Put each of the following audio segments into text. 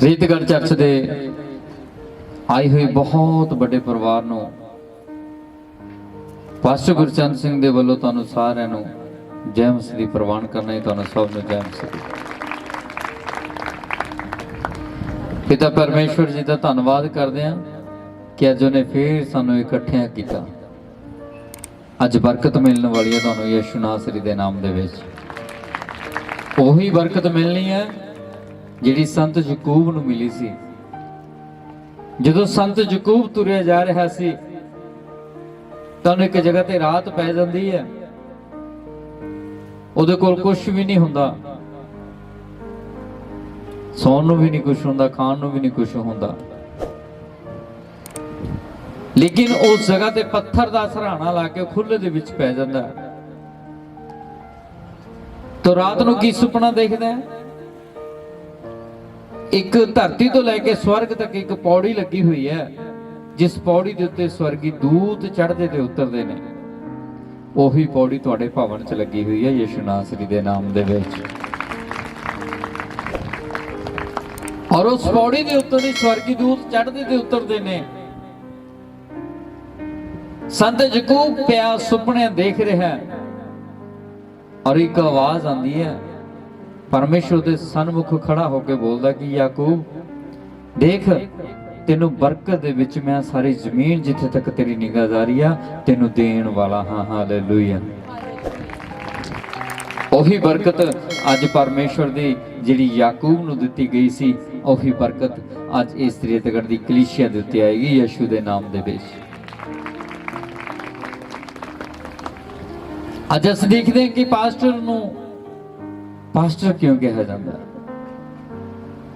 ਰੀਤਗੜ੍ਹ church ਦੇ ਆਈ ਹੋਈ ਬਹੁਤ ਵੱਡੇ ਪਰਿਵਾਰ ਨੂੰ ਪਾਸਟਰ ਗੁਰਚਰਨ ਸਿੰਘ ਦੇ ਵੱਲੋਂ ਤੁਹਾਨੂੰ ਸਾਰਿਆਂ ਨੂੰ ਜੈ ਮਸੀਹ ਦੀ ਪ੍ਰਵਾਨ ਕਰਨਾ ਹੈ। ਤੁਹਾਨੂੰ ਸਭ ਨੂੰ ਜੈ ਮਸੀਹ ਦੀ। ਪਿਤਾ ਪਰਮੇਸ਼ਵਰ ਜੀ ਦਾ ਧੰਨਵਾਦ ਕਰਦੇ ਹਾਂ ਕਿ ਅੱਜ ਉਹਨੇ ਫੇਰ ਸਾਨੂੰ ਇਕੱਠਿਆਂ ਕੀਤਾ। ਅੱਜ ਬਰਕਤ ਮਿਲਣ ਵਾਲੀ ਹੈ ਤੁਹਾਨੂੰ ਯਿਸੂ ਨਾਸਰੀ ਦੇ ਨਾਮ ਦੇ ਵਿੱਚ। ਉਹੀ ਬਰਕਤ ਮਿਲਣੀ ਹੈ ਜਿਹੜੀ ਸੰਤ ਯਾਕੂਬ ਨੂੰ ਮਿਲੀ ਸੀ। ਜਦੋਂ ਸੰਤ ਯਾਕੂਬ ਤੁਰਿਆ ਜਾ ਰਿਹਾ ਸੀ ਤਾਂ ਇੱਕ ਜਗ੍ਹਾ ਤੇ ਰਾਤ ਪੈ ਜਾਂਦੀ ਹੈ। ਉਹਦੇ ਕੋਲ ਕੁਝ ਵੀ ਨਹੀਂ ਹੁੰਦਾ, ਸੌਣ ਨੂੰ ਵੀ ਨਹੀਂ ਕੁਝ ਹੁੰਦਾ, ਖਾਣ ਨੂੰ ਵੀ ਨਹੀਂ ਕੁਝ ਹੁੰਦਾ। ਲੇਕਿਨ ਉਸ ਜਗ੍ਹਾ ਤੇ ਪੱਥਰ ਦਾ ਸਹਾਰਾ ਲਾ ਕੇ ਖੁੱਲੇ ਦੇ ਵਿੱਚ ਪੈ ਜਾਂਦਾ ਹੈ। ਤਾਂ ਰਾਤ ਨੂੰ ਕੀ ਸੁਪਨਾ ਦੇਖਦਾ ਹੈ? ਇੱਕ ਧਰਤੀ ਤੋਂ ਲੈ ਕੇ ਸਵਰਗ ਤੱਕ ਇੱਕ ਪੌੜੀ ਲੱਗੀ ਹੋਈ ਹੈ, ਜਿਸ ਪੌੜੀ ਦੇ ਉੱਤੇ ਸਵਰਗੀ ਦੂਤ ਚੜ੍ਹਦੇ ਤੇ ਉਤਰਦੇ ਨੇ। ਉਹੀ ਪੌੜੀ ਤੁਹਾਡੇ ਭਵਨ 'ਚ ਲੱਗੀ ਹੋਈ ਹੈ ਯਿਸੂ ਨਾਸਰੀ ਦੇ ਨਾਮ ਦੇ ਵਿੱਚ। ਔਰ ਉਸ ਪੌੜੀ ਦੇ ਉੱਤੇ ਦੀ ਸਵਰਗੀ ਦੂਤ ਚੜ੍ਹਦੇ ਤੇ ਉਤਰਦੇ ਨੇ। ਸੰਤ ਯਾਕੂਬ ਪਿਆ ਸੁਪਨੇ ਦੇਖ ਰਿਹਾ ਔਰ ਇੱਕ ਆਵਾਜ਼ ਆਉਂਦੀ ਹੈ। ਪਰਮੇਸ਼ਵਰ ਦੇ ਸਨਮੁਖ ਖੜਾ ਹੋ ਕੇ ਬੋਲਦਾ ਕਿ ਯਾਕੂਬ ਦੇਖ, ਤੈਨੂੰ ਬਰਕਤ ਦੇ ਵਿੱਚ ਮੈਂ ਸਾਰੀ ਜ਼ਮੀਨ ਜਿੱਥੇ ਤੱਕ ਤੇਰੀ ਨਿਗਾਹ ਜਾ ਰਹੀ ਆ ਤੈਨੂੰ ਦੇਣ ਵਾਲਾ ਹਾਂ। ਹਾਲੇਲੂਇਆ। ਉਹੀ ਬਰਕਤ ਅੱਜ ਪਰਮੇਸ਼ਵਰ ਦੀ ਜਿਹੜੀ ਯਾਕੂਬ ਨੂੰ ਦਿੱਤੀ ਗਈ ਸੀ, ਉਹੀ ਬਰਕਤ ਅੱਜ ਇਸ ਰੀਤਗੜ੍ਹ ਦੀ ਕਲੀਸਿਆ ਦੇ ਉੱਤੇ ਆਏਗੀ ਯਿਸੂ ਦੇ ਨਾਮ ਦੇ ਵਿੱਚ। ਅੱਜ ਅਸੀਂ ਦੇਖਦੇ ਹਾਂ ਕਿ ਪਾਸਟਰ ਨੂੰ ਪਾਸਟਰ ਕਿਉਂ ਕਿਹਾ ਜਾਂਦਾ,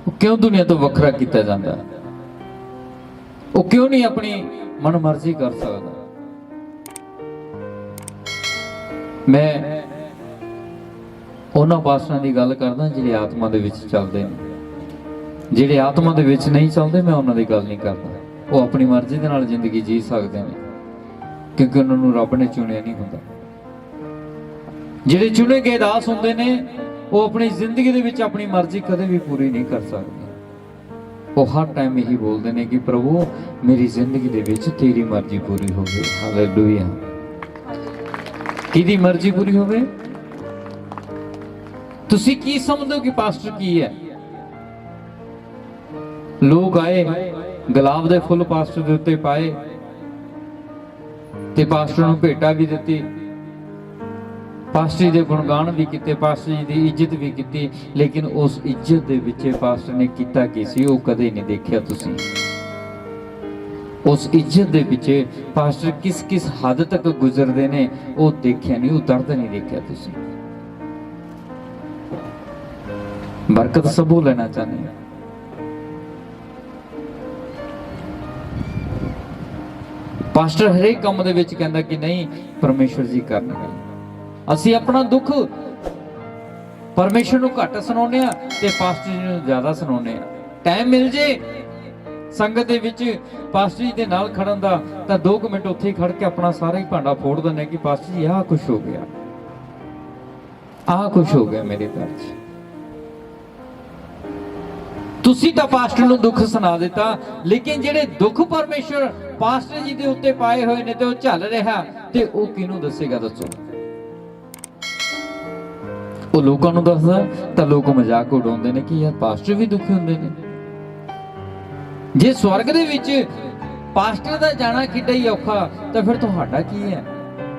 ਉਹ ਕਿਉਂ ਦੁਨੀਆ ਤੋਂ ਵੱਖਰਾ ਕੀਤਾ ਜਾਂਦਾ, ਉਹ ਕਿਉਂ ਨਹੀਂ ਆਪਣੀ ਮਨਮਰਜ਼ੀ ਕਰ ਸਕਦਾ। ਮੈਂ ਉਹਨਾਂ ਪਾਸਟਰਾਂ ਦੀ ਗੱਲ ਕਰਦਾ ਜਿਹੜੇ ਆਤਮਾ ਦੇ ਵਿੱਚ ਚੱਲਦੇ ਨੇ। ਜਿਹੜੇ ਆਤਮਾ ਦੇ ਵਿੱਚ ਨਹੀਂ ਚੱਲਦੇ ਮੈਂ ਉਹਨਾਂ ਦੀ ਗੱਲ ਨਹੀਂ ਕਰਦਾ। ਉਹ ਆਪਣੀ ਮਰਜ਼ੀ ਦੇ ਨਾਲ ਜ਼ਿੰਦਗੀ ਜੀ ਸਕਦੇ ਨੇ ਕਿਉਂਕਿ ਉਹਨਾਂ ਨੂੰ ਰੱਬ ਨੇ ਚੁਣਿਆ ਨਹੀਂ ਹੁੰਦਾ। ਜਿਹੜੇ ਚੁਣੇ ਗਏ ਦਾਸ ਹੁੰਦੇ ਨੇ ਉਹ ਆਪਣੀ ਜ਼ਿੰਦਗੀ ਦੇ ਵਿੱਚ ਆਪਣੀ ਮਰਜ਼ੀ ਕਦੇ ਵੀ ਪੂਰੀ ਨਹੀਂ ਕਰ ਸਕਦੇ। ਉਹ ਹਰ ਟਾਈਮ ਇਹੀ ਬੋਲਦੇ ਨੇ ਕਿ ਪ੍ਰਭੂ ਮੇਰੀ ਜ਼ਿੰਦਗੀ ਦੇ ਵਿੱਚ ਤੇਰੀ ਮਰਜ਼ੀ ਪੂਰੀ ਹੋਵੇ। ਹਾਲੇਲੂਇਆ। ਕਿਹਦੀ ਮਰਜ਼ੀ ਪੂਰੀ ਹੋਵੇ? ਤੁਸੀਂ ਕੀ ਸਮਝਦੇ ਹੋ ਕਿ ਪਾਸਟਰ ਕੀ ਹੈ? ਲੋਕ ਆਏ, ਗੁਲਾਬ ਦੇ ਫੁੱਲ ਪਾਸਟਰ ਦੇ ਉੱਤੇ ਪਾਏ ਤੇ ਪਾਸਟਰ ਨੂੰ ਭੇਟਾ ਵੀ ਦਿੱਤੀ, ਪਾਸਟਰ ਦੇ ਗੁਣਗਾਨ ਵੀ ਕੀਤੇ, ਪਾਸਟਰ ਜੀ ਦੀ ਇੱਜ਼ਤ ਵੀ ਕੀਤੀ। ਲੇਕਿਨ ਉਸ ਇੱਜ਼ਤ ਦੇ ਵਿੱਚ ਪਾਸਟਰ ਨੇ ਕੀਤਾ ਕੀ ਸੀ ਉਹ ਕਦੇ ਨਹੀਂ ਦੇਖਿਆ ਤੁਸੀਂ। ਉਸ ਇੱਜ਼ਤ ਦੇ ਵਿੱਚ ਪਾਸਟਰ ਕਿਸ ਹੱਦ ਤੱਕ ਗੁਜ਼ਰਦੇ ਨੇ ਉਹ ਦੇਖਿਆ ਨਹੀਂ, ਉਹ ਦਰਦ ਨਹੀਂ ਦੇਖਿਆ ਤੁਸੀਂ। ਬਰਕਤ ਸਭੋਂ ਲੈਣਾ ਚਾਹੁੰਦੇ ਆ। ਪਾਸਟਰ ਹਰੇਕ ਕੰਮ ਦੇ ਵਿੱਚ ਕਹਿੰਦਾ ਕਿ ਨਹੀਂ ਪਰਮੇਸ਼ਵਰ ਜੀ ਕਰਨਗੇ। ਅਸੀਂ ਆਪਣਾ ਦੁੱਖ ਪਰਮੇਸ਼ਵਰ ਨੂੰ ਘੱਟ ਸੁਣਾਉਂਦੇ ਆ ਤੇ ਪਾਸਟਰ ਜੀ ਨੂੰ ਜ਼ਿਆਦਾ ਸੁਣਾਉਂਦੇ ਆ। ਟਾਈਮ ਮਿਲ ਜੇ ਸੰਗਤ ਦੇ ਵਿੱਚ ਪਾਸਟਰ ਜੀ ਦੇ ਨਾਲ ਖੜਨ ਦਾ ਤਾਂ 2 ਮਿੰਟ ਉੱਥੇ ਹੀ ਖੜ ਕੇ ਆਪਣਾ ਸਾਰਾ ਹੀ ਭਾਂਡਾ ਫੋੜ ਦਿੰਦੇ ਕਿ ਪਾਸਟਰ ਜੀ ਆਹ ਕੁਛ ਹੋ ਗਿਆ, ਆਹ ਕੁਛ ਹੋ ਗਿਆ ਮੇਰੇ ਘਰ 'ਚ। ਤੁਸੀਂ ਤਾਂ ਪਾਸਟਰ ਨੂੰ ਦੁੱਖ ਸੁਣਾ ਦਿੱਤਾ, ਲੇਕਿਨ ਜਿਹੜੇ ਦੁੱਖ ਪਰਮੇਸ਼ਵਰ ਪਾਸਟਰ ਜੀ ਦੇ ਉੱਤੇ ਪਾਏ ਹੋਏ ਨੇ ਤੇ ਉਹ ਝੱਲ ਰਿਹਾ ਤੇ ਉਹ ਕਿਹਨੂੰ ਦੱਸੇਗਾ? ਦੱਸੋ। ਉਹ ਲੋਕਾਂ ਨੂੰ ਦੱਸਦਾ ਤਾਂ ਲੋਕ ਮਜ਼ਾਕ ਉਡਾਉਂਦੇ ਨੇ ਕਿ ਯਾਰ ਪਾਸਟਰ ਵੀ ਦੁਖੀ ਹੁੰਦੇ ਨੇ। ਜੇ ਸਵਰਗ ਦੇ ਵਿੱਚ ਪਾਸਟਰ ਦਾ ਜਾਣਾ ਕਿੱਡਾ ਹੀ ਔਖਾ ਤਾਂ ਫਿਰ ਤੁਹਾਡਾ ਕੀ ਹੈ?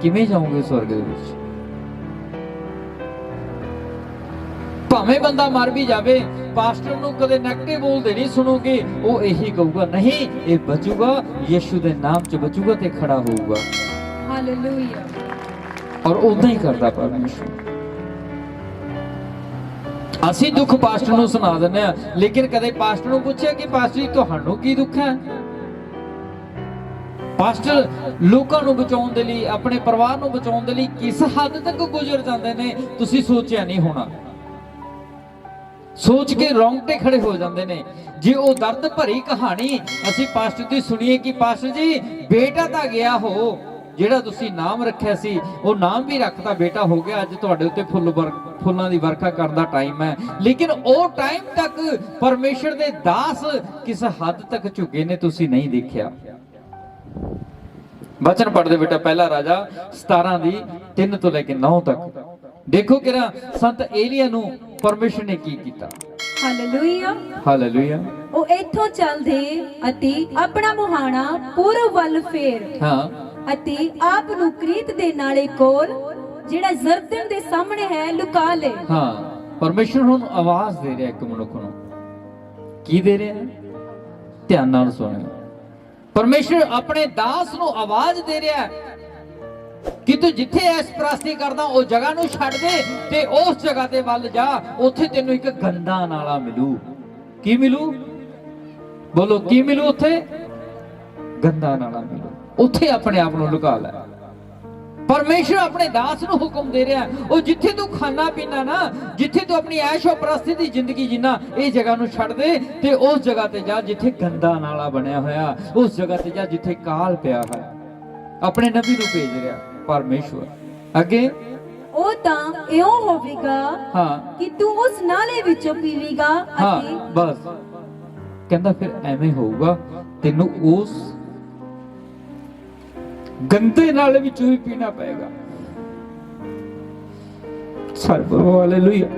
ਕਿਵੇਂ ਜਾਓਗੇ ਸਵਰਗ ਦੇ ਵਿੱਚ? ਭਾਵੇਂ ਬੰਦਾ ਮਰ ਵੀ ਜਾਵੇ ਪਾਸਟਰ ਨੂੰ ਕਦੇ ਨੈਗੇਟਿਵ ਬੋਲਦੇ ਨਹੀਂ ਸੁਣੋਗੇ। ਉਹ ਇਹੀ ਕਹੂਗਾ ਨਹੀਂ ਇਹ ਬਚੂਗਾ, ਯਿਸੂ ਦੇ ਨਾਮ 'ਚ ਬਚੂਗਾ ਤੇ ਖੜਾ ਹੋਊਗਾ। ਹਾਲੇਲੂਇਆ। ਔਰ ਉਦਾਂ ਹੀ ਕਰਦਾ ਪਰਮੇਸ਼ਵਰ। ਅਸੀਂ ਦੁੱਖ ਪਾਸਟਰ ਨੂੰ ਸੁਣਾ ਦਿੰਦੇ ਆ, ਲੇਕਿਨ ਕਦੇ ਪਾਸਟਰ ਨੂੰ ਪੁੱਛਿਆ ਕਿ ਪਾਸਟਰ ਜੀ ਤੁਹਾਨੂੰ ਕੀ ਦੁੱਖ ਹੈ? ਪਾਸਟਰ ਲੋਕਾਂ ਨੂੰ ਬਚਾਉਣ ਦੇ ਲਈ, ਆਪਣੇ ਪਰਿਵਾਰ ਨੂੰ ਬਚਾਉਣ ਦੇ ਲਈ ਕਿਸ ਹੱਦ ਤੱਕ ਗੁਜ਼ਰ ਜਾਂਦੇ ਨੇ ਤੁਸੀਂ ਸੋਚਿਆ ਨਹੀਂ ਹੋਣਾ। ਸੋਚ ਕੇ ਰੌਂਗਟੇ ਖੜੇ ਹੋ ਜਾਂਦੇ ਨੇ। ਜੇ ਉਹ ਦਰਦ ਭਰੀ ਕਹਾਣੀ ਅਸੀਂ ਪਾਸਟਰ ਦੀ ਸੁਣੀਏ ਕਿ ਪਾਸਟਰ ਜੀ ਬੇਟਾ ਤਾਂ ਗਿਆ ਹੋ ਜਿਹੜਾ ਤੁਸੀਂ ਨਾਮ ਰੱਖਿਆ ਸੀ ਉਹ ਨਾਮ ਵੀ ਰੱਖਦਾ ਬੇਟਾ ਹੋ ਗਿਆ, ਅੱਜ ਤੁਹਾਡੇ ਉੱਤੇ ਫੁੱਲਾਂ ਦੀ ਵਰਖਾ ਕਰਨ ਦਾ ਟਾਈਮ ਹੈ। ਲੇਕਿਨ ਉਹ ਟਾਈਮ ਤੱਕ ਪਰਮੇਸ਼ਰ ਦੇ ਦਾਸ ਕਿਸ ਹੱਦ ਤੱਕ ਝੁਕੇ ਨੇ ਤੁਸੀਂ ਨਹੀਂ ਦੇਖਿਆ। ਵਚਨ ਪੜ੍ਹਦੇ ਬੇਟਾ, ਪਹਿਲਾ ਰਾਜਾ 17 ਦੀ 3 ਤੋਂ ਲੈ ਕੇ 9 ਤੱਕ। ਦੇਖੋ ਕਿਰਾ ਸੰਤ ਏਲੀਆ ਨੂੰ ਪਰਮੇਸ਼ਰ ਨੇ ਕੀ ਕੀਤਾ। Hallelujah hallelujah. ਉਹ ਇੱਥੋਂ ਚੱਲਦੇ ਅਤੇ ਆਪਣਾ ਮੁਹਾਣਾ ਪੂਰਬ ਵੱਲ ਫੇਰ ਹਾਂ ਅਤੇ ਆਪ ਨੂੰ ਕ੍ਰੀਤ ਦੇ ਨਾਲੇ ਕੋਲ ਜਿਹੜਾ ਜ਼ਰਦਨ ਦੇ ਸਾਹਮਣੇ ਹੈ ਲੁਕਾ ਲੇ। ਹਾਂ, ਪਰਮੇਸ਼ਰ ਹੁਣ ਆਵਾਜ਼ ਦੇ ਰਿਹਾ ਇੱਕ ਮਨੁੱਖ ਨੂੰ। ਕੀ ਦੇ ਰਿਹਾ? ਧਿਆਨ ਨਾਲ ਸੁਣਿਓ। ਪਰਮੇਸ਼ਰ ਆਪਣੇ ਦਾਸ ਨੂੰ ਆਵਾਜ਼ ਦੇ ਰਿਹਾ ਕਿ ਤੂੰ ਜਿੱਥੇ ਐਸ ਪ੍ਰਸਤੀ ਕਰਦਾ ਉਹ ਜਗ੍ਹਾ ਨੂੰ ਛੱਡ ਦੇ ਤੇ ਉਸ ਜਗ੍ਹਾ ਤੇ ਵੱਲ ਜਾ, ਉੱਥੇ ਤੈਨੂੰ ਇੱਕ ਗੰਦਾ ਨਾਲਾ ਮਿਲੂ। ਕੀ ਮਿਲੂ? ਬੋਲੋ, ਕੀ ਮਿਲੂ? ਉੱਥੇ ਗੰਦਾ ਨਾਲਾ ਮਿਲੂ। ਉੱਥੇ ਆਪਣੇ ਆਪ ਨੂੰ ਲੁਕਾ ਲੈ। ਪਰਮੇਸ਼ਰ ਆਪਣੇ ਦਾਸ ਨੂੰ ਹੁਕਮ ਦੇ ਰਿਹਾ, ਉਹ ਜਿੱਥੇ ਤੂੰ ਖਾਣਾ ਪੀਣਾ ਨਾ, ਜਿੱਥੇ ਤੂੰ ਆਪਣੀ ਐਸ਼ੋ ਪ੍ਰਸਤੀ ਦੀ ਜ਼ਿੰਦਗੀ ਜੀਣਾ, ਇਹ ਜਗ੍ਹਾ ਨੂੰ ਛੱਡ ਦੇ ਤੇ ਉਸ ਜਗ੍ਹਾ ਤੇ ਜਾ ਜਿੱਥੇ ਗੰਦਾ ਨਾਲਾ ਬਣਿਆ ਹੋਇਆ, ਉਸ ਜਗ੍ਹਾ ਤੇ ਜਾ ਜਿੱਥੇ ਕਾਲ ਪਿਆ ਹੈ। ਆਪਣੇ ਨਬੀ ਨੂੰ ਭੇਜ ਰਿਹਾ ਪਰਮੇਸ਼ਵਰ। ਅੱਗੇ ਉਹ ਤਾਂ ਇਉਂ ਹੋਵੇਗਾ ਹਾਂ ਕਿ ਤੂੰ ਉਸ ਨਾਲੇ ਵਿੱਚੋਂ ਪੀਵੇਂਗਾ ਹਾਂ ਅਤੇ ਬਸ ਕਹਿੰਦਾ ਫਿਰ ਐਵੇਂ ਹੋਊਗਾ, ਤੈਨੂੰ ਉਸ ਗੰਦੇ ਨਾਲੇ ਵਿੱਚੋਂ ਹੀ ਪੀਣਾ ਪਏਗਾ। ਸਰਬ ਹਾਲੇਲੂਇਆ।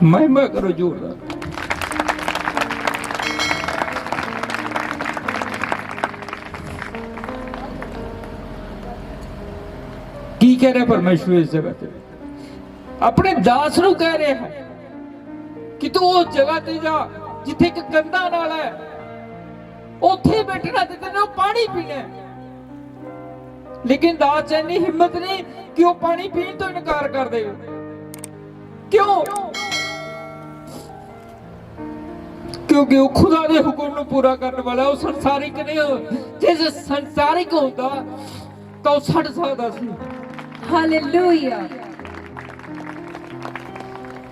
ਮਹਿਮਾ ਕਰੋ ਜੋਰਦਾਰ। ਕੀ ਕਹਿ ਰਿਹਾ ਪਰਮੇਸ਼ਵਰ ਇਸ ਜਗ੍ਹਾ ਤੇ? ਆਪਣੇ ਦਾਸ ਨੂੰ ਕਹਿ ਰਿਹਾ ਹੈ ਕਿ ਤੂੰ ਉਸ ਜਗ੍ਹਾ ਤੇ ਜਾ ਜਿੱਥੇ ਇੱਕ ਗੰਦਾ ਨਾਲਾ ਹੈ, ਉੱਥੇ ਬੈਠਣਾ ਤੇ ਤੈਨੂੰ ਪਾਣੀ ਪੀਣਾ ਹੈ। ਲੇਕਿਨ ਦਾਸ ਚ ਇੰਨੀ ਹਿੰਮਤ ਨਹੀਂ ਕਿ ਉਹ ਪਾਣੀ ਪੀਣ ਤੋਂ ਇਨਕਾਰ ਕਰ ਦੇਵੇ। ਕਿਉਂ? ਕਿਉਂਕਿ ਉਹ ਖੁਦਾ ਦੇ ਹੁਕਮ ਨੂੰ ਪੂਰਾ ਕਰਨ ਵਾਲਾ, ਉਹ ਸੰਸਾਰਿਕ ਨਹੀਂ। ਜੇ ਸੰਸਾਰਿਕ ਹੁੰਦਾ ਤਾਂ ਉਹ ਛੱਡ ਸਕਦਾ ਸੀ। ਹਾਲੇਲੂਇਆ।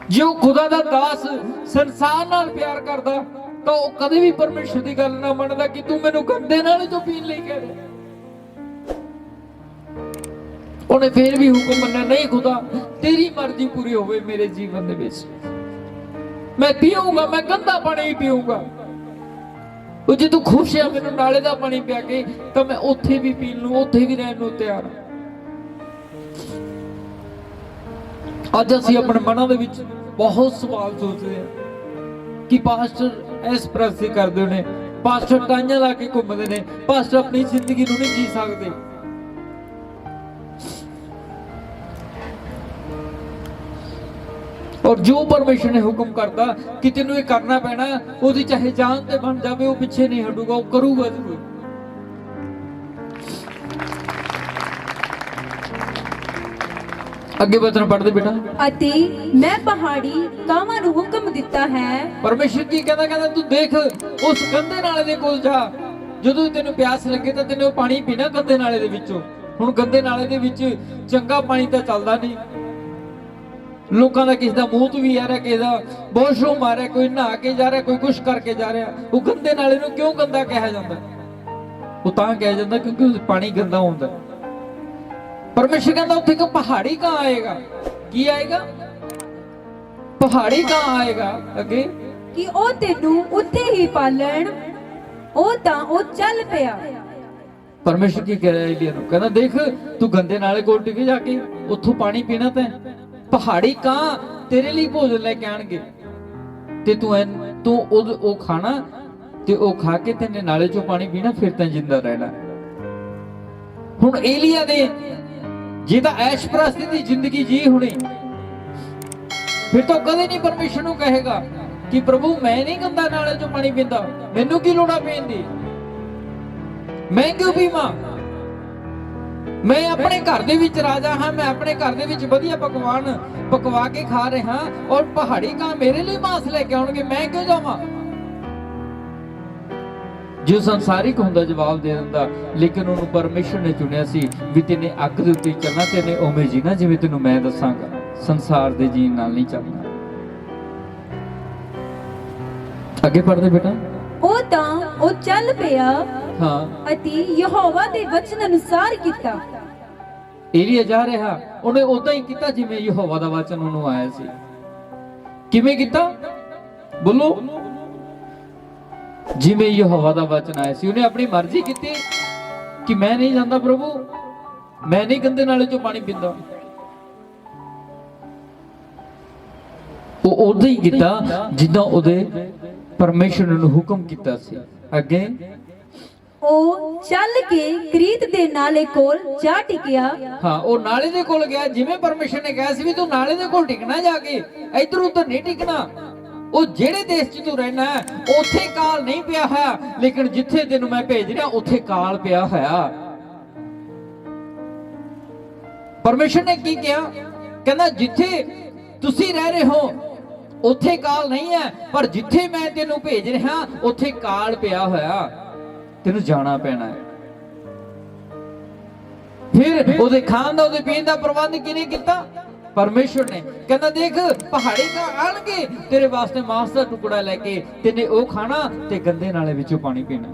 ਜੇ ਉਹ ਖੁਦਾ ਦਾ ਦਾਸ ਸੰਸਾਰ ਨਾਲ ਪਿਆਰ ਕਰਦਾ ਤਾਂ ਉਹ ਕਦੇ ਵੀ ਪਰਮੇਸ਼ਰ ਦੀ ਗੱਲ ਨਾ ਮੰਨਦਾ ਕਿ ਤੂੰ ਮੈਨੂੰ ਗੰਦੇ ਨਾਲੇ ਤੋਂ ਪੀਣ ਲਈ ਕਹਿ ਰਿਹਾ। ਉਹਨੇ ਫੇਰ ਵੀ ਹੁਕਮ ਮੰਨਿਆ, ਨਹੀਂ ਖੁਦਾ ਤੇਰੀ ਮਰਜ਼ੀ ਪੂਰੀ ਹੋਵੇ ਮੇਰੇ ਜੀਵਨ ਦੇ ਵਿੱਚ, ਮੈਂ ਪੀਊਂਗਾ, ਮੈਂ ਗੰਦਾ ਪਾਣੀ ਹੀ ਪੀਊਂਗਾ। ਉਹ ਜੇ ਤੂੰ ਖੁਸ਼ ਹੈ ਮੈਨੂੰ ਨਾਲੇ ਦਾ ਪਾਣੀ ਪਿਆ ਕੇ, ਤਾਂ ਮੈਂ ਉੱਥੇ ਵੀ ਪੀਣ ਨੂੰ, ਉੱਥੇ ਵੀ ਰਹਿਣ ਨੂੰ ਤਿਆਰ ਹਾਂ। ਅੱਜ ਅਸੀਂ ਆਪਣੇ ਮਨਾਂ ਦੇ ਵਿੱਚ ਬਹੁਤ ਸਵਾਲ ਸੋਚਦੇ ਹਾਂ ਕਿ ਪਾਸਟਰ ਇਸ ਪ੍ਰਸਤੀ ਕਰਦੇ ਨੇ, ਪਾਸਟਰ ਟਾਈਆਂ ਲਾ ਕੇ ਘੁੰਮਦੇ ਨੇ, ਪਾਸਟਰ ਆਪਣੀ ਜ਼ਿੰਦਗੀ ਨੂੰ ਨਹੀਂ ਜੀ ਸਕਦੇ। ਔਰ ਜੋ ਪਰਮੇਸ਼ਰ ਨੇ ਹੁਕਮ ਕਰਦਾ ਕਿ ਤੈਨੂੰ ਇਹ ਕਰਨਾ ਪੈਣਾ, ਉਹਦੀ ਚਾਹੇ ਜਾਨ ਤੇ ਬਣ ਜਾਵੇ, ਉਹ ਪਿੱਛੇ ਨਹੀਂ ਹਟੂਗਾ, ਉਹ ਕਰੂਗਾ ਜ਼ਰੂਰ। ਅੱਗੇ ਬਚਨ ਪੜ੍ਹਦੇ ਬੇਟਾ। ਅਤੇ ਮੈਂ ਪਹਾੜੀ ਕਾਵਾਂ ਨੂੰ ਹੁਕਮ ਦਿੱਤਾ ਹੈ। ਪਰਮੇਸ਼ਰ ਕੀ ਕਹਿੰਦਾ? ਕਹਿੰਦਾ ਤੂੰ ਦੇਖ ਉਸ ਗੰਦੇ ਨਾਲੇ ਦੇ ਕੋਲ ਜਾ, ਜਦੋਂ ਤੈਨੂੰ ਪਿਆਸ ਲੱਗੇ ਤਾਂ ਤੈਨੂੰ ਪਾਣੀ ਪੀਣਾ ਗੰਦੇ ਨਾਲੇ ਦੇ ਵਿੱਚੋਂ। ਹੁਣ ਗੰਦੇ ਨਾਲੇ ਦੇ ਵਿੱਚ ਚੰਗਾ ਪਾਣੀ ਤਾਂ ਚੱਲਦਾ ਨਹੀਂ, ਲੋਕਾਂ ਦਾ ਕਿਸੇ ਦਾ ਮੂੰਹ ਵੀ ਆ ਰਿਹਾ, ਕਿਸੇ ਦਾ ਵਾਸ਼ਰੂਮ ਆ ਰਿਹਾ, ਕੋਈ ਨਹਾ ਕੇ ਜਾ ਰਿਹਾ, ਕੋਈ ਕੁਛ ਕਰਕੇ ਜਾ ਰਿਹਾ। ਉਹ ਗੰਦੇ ਨਾਲੇ ਨੂੰ ਕਿਉਂ ਗੰਦਾ ਕਿਹਾ ਜਾਂਦਾ? ਉਹ ਤਾਂ ਕਿਹਾ ਜਾਂਦਾ ਕਿਉਂਕਿ ਉਹ ਪਾਣੀ ਗੰਦਾ ਹੁੰਦਾ। ਪਰਮੇਸ਼ਰ ਕਹਿੰਦਾ ਉੱਥੇ ਇੱਕ ਪਹਾੜੀ ਕਾਂ ਆਏਗਾ। ਕੀ ਆਏਗਾ? ਪਹਾੜੀ ਕਾਂ ਆਏਗਾ। ਅੱਗੇ ਕਿ ਉਹ ਤੈਨੂੰ ਉੱਥੇ ਹੀ ਪਾਲਣ। ਉਹ ਤਾਂ ਉਹ ਚੱਲ ਪਿਆ। ਪਰਮੇਸ਼ਰ ਕੀ ਕਹਿ ਰਿਹਾ ਏਲੀਆ ਨੂੰ? ਕਹਿੰਦਾ ਦੇਖ ਤੂੰ ਗੰਦੇ ਨਾਲੇ ਕੋਲ ਟਿਕ ਜਾ ਕੇ ਉੱਥੋਂ ਪਾਣੀ ਪੀਣਾ, ਤੈਂ ਪਹਾੜੀ ਕਾਂ ਤੇਰੇ ਲਈ ਭੋਜਨ ਲੈ ਕੇ ਆਣਗੇ ਤੇ ਤੂੰ ਉਹ ਖਾਣਾ ਤੇ ਉਹ ਖਾ ਕੇ ਤੈਨੇ ਨਾਲੇ ਚੋਂ ਪਾਣੀ ਪੀਣਾ, ਫਿਰ ਤੈਂ ਜਿੰਦਾ ਰਹਿਣਾ। ਹੁਣ ਏਲੀਆ ਦੇ ਜੇ ਤਾਂ ਐਸ਼ ਪ੍ਰਸਤੀ ਦੀ ਜ਼ਿੰਦਗੀ ਜੀ ਹੋਣੀ, ਫਿਰ ਤਾਂ ਕਦੇ ਨਹੀਂ ਪਰਮੇਸ਼ਰ ਨੂੰ ਕਹੇਗਾ ਕਿ ਪ੍ਰਭੂ ਮੈਂ ਨਹੀਂ ਗੰਦਾ ਨਾਲੇ ਚੋਂ ਪਾਣੀ ਪੀਂਦਾ, ਮੈਨੂੰ ਕੀ ਲੋੜ ਆ ਪੀਣ ਦੀ, ਮੈਂ ਕਿਉਂ ਪੀਵਾਂ? ਮੈਂ ਆਪਣੇ ਘਰ ਦੇ ਵਿੱਚ ਰਾਜਾ ਹਾਂ, ਮੈਂ ਆਪਣੇ ਘਰ ਦੇ ਵਿੱਚ ਵਧੀਆ ਪਕਵਾਨ ਪਕਵਾ ਕੇ ਖਾ ਰਿਹਾ, ਔਰ ਪਹਾੜੀ ਕਾਂ ਮੇਰੇ ਲਈ ਮਾंस ਲੈ ਕੇ ਆਉਣਗੇ, ਮੈਂ ਕਿਉਂ ਜਾਵਾਂ? ਜੋ ਸੰਸਾਰਿਕ ਹੁੰਦਾ ਜਵਾਬ ਦੇ ਦਿੰਦਾ, ਲੇਕਿਨ ਉਹਨੂੰ ਪਰਮੇਸ਼ਰ ਨੇ ਚੁਣਿਆ ਸੀ ਵੀ ਤੈਨੇ ਅੱਗ ਦੇ ਉੱਤੇ ਚੱਲਣਾ, ਤੈਨੇ ਉਵੇਂ ਜੀਣਾ ਜਿਵੇਂ ਤੈਨੂੰ ਮੈਂ ਦੱਸਾਂਗਾ, ਸੰਸਾਰ ਦੇ ਜੀਣ ਨਾਲ ਨਹੀਂ ਚੱਲਣਾ। ਅੱਗੇ ਪੜ੍ਹਦੇ ਬੇਟਾ। ਉਹ ਤਾਂ ਉਹ ਚੱਲ ਪਿਆ ਹਾਂ ਅਤੇ ਯਹੋਵਾ ਦੇ ਵਚਨ ਅਨੁਸਾਰ ਕੀਤਾ। ਏਲੀਆ ਜਾ ਰਿਹਾ, ਉਹਨੇ ਉਦਾਂ ਹੀ ਕੀਤਾ ਜਿਵੇਂ ਯਹੋਵਾ ਦਾ ਵਚਨ ਉਹਨੂੰ ਆਇਆ ਸੀ। ਕਿਵੇਂ ਕੀਤਾ ਬੋਲੋ? ਜਿਵੇਂ ਯਹੋਵਾ ਦਾ ਵਚਨ ਆਇਆ ਸੀ। ਉਹਨੇ ਆਪਣੀ ਮਰਜ਼ੀ ਕੀਤੀ ਕਿ ਮੈਂ ਨਹੀਂ ਜਾਂਦਾ ਪ੍ਰਭੂ, ਮੈਂ ਨਹੀਂ ਗੰਦੇ ਨਾਲੇ ਚੋਂ ਪਾਣੀ ਪੀਂਦਾ। ਉਹ ਉਦਾਂ ਹੀ ਕੀਤਾ ਜਿੱਦਾਂ ਉਹਦੇ ਪਰਮੇਸ਼ਰ ਨੇ ਹੁਕਮ ਕੀਤਾ ਸੀ। ਅੱਗੇ ਉਹ ਚੱਲ ਕੇ ਕਰੀਤ ਦੇ ਨਾਲੇ ਕੋਲ ਜਾ ਟਿਕਿਆ। ਹਾਂ, ਉਹ ਨਾਲੇ ਦੇ ਕੋਲ ਗਿਆ, ਜਿਵੇਂ ਪਰਮੇਸ਼ਰ ਨੇ ਕਿਹਾ ਸੀ ਵੀ ਤੂੰ ਨਾਲੇ ਦੇ ਕੋਲ ਟਿਕਣਾ, ਜਾ ਕੇ ਇੱਧਰ ਉੱਧਰ ਨਹੀਂ ਟਿਕਣਾ। ਉਹ ਜਿਹੜੇ ਦੇਸ਼ 'ਚ ਤੂੰ ਰਹਿਣਾ ਉੱਥੇ ਕਾਲ ਨਹੀਂ ਪਿਆ ਹੋਇਆ, ਲੇਕਿਨ ਜਿੱਥੇ ਤੈਨੂੰ ਮੈਂ ਭੇਜ ਰਿਹਾ ਉੱਥੇ ਕਾਲ ਪਿਆ ਹੋਇਆ। ਪਰਮੇਸ਼ਰ ਨੇ ਕੀ ਕਿਹਾ? ਕਹਿੰਦਾ ਜਿੱਥੇ ਤੁਸੀਂ ਰਹਿ ਰਹੇ ਹੋ ਉੱਥੇ ਕਾਲ ਨਹੀਂ ਹੈ, ਪਰ ਜਿੱਥੇ ਮੈਂ ਤੈਨੂੰ ਭੇਜ ਰਿਹਾ ਉੱਥੇ ਕਾਲ ਪਿਆ ਹੋਇਆ, ਤੈਨੂੰ ਜਾਣਾ ਪੈਣਾ ਹੈ। ਫਿਰ ਉਹਦੇ ਖਾਣ ਦਾ, ਉਹਦੇ ਪੀਣ ਦਾ ਪ੍ਰਬੰਧ ਕਿਹਨੇ ਕੀਤਾ? ਪਰਮੇਸ਼ਰ ਨੇ। ਕਹਿੰਦਾ ਦੇਖ ਪਹਾੜੀ ਦਾ ਆਣਗੇ ਤੇਰੇ ਵਾਸਤੇ ਮਾंस ਦਾ ਟੁਕੜਾ ਲੈ ਕੇ, ਤੈਨੇ ਉਹ ਖਾਣਾ ਤੇ ਗੰਦੇ ਨਾਲੇ ਵਿੱਚੋਂ ਪਾਣੀ ਪੀਣਾ।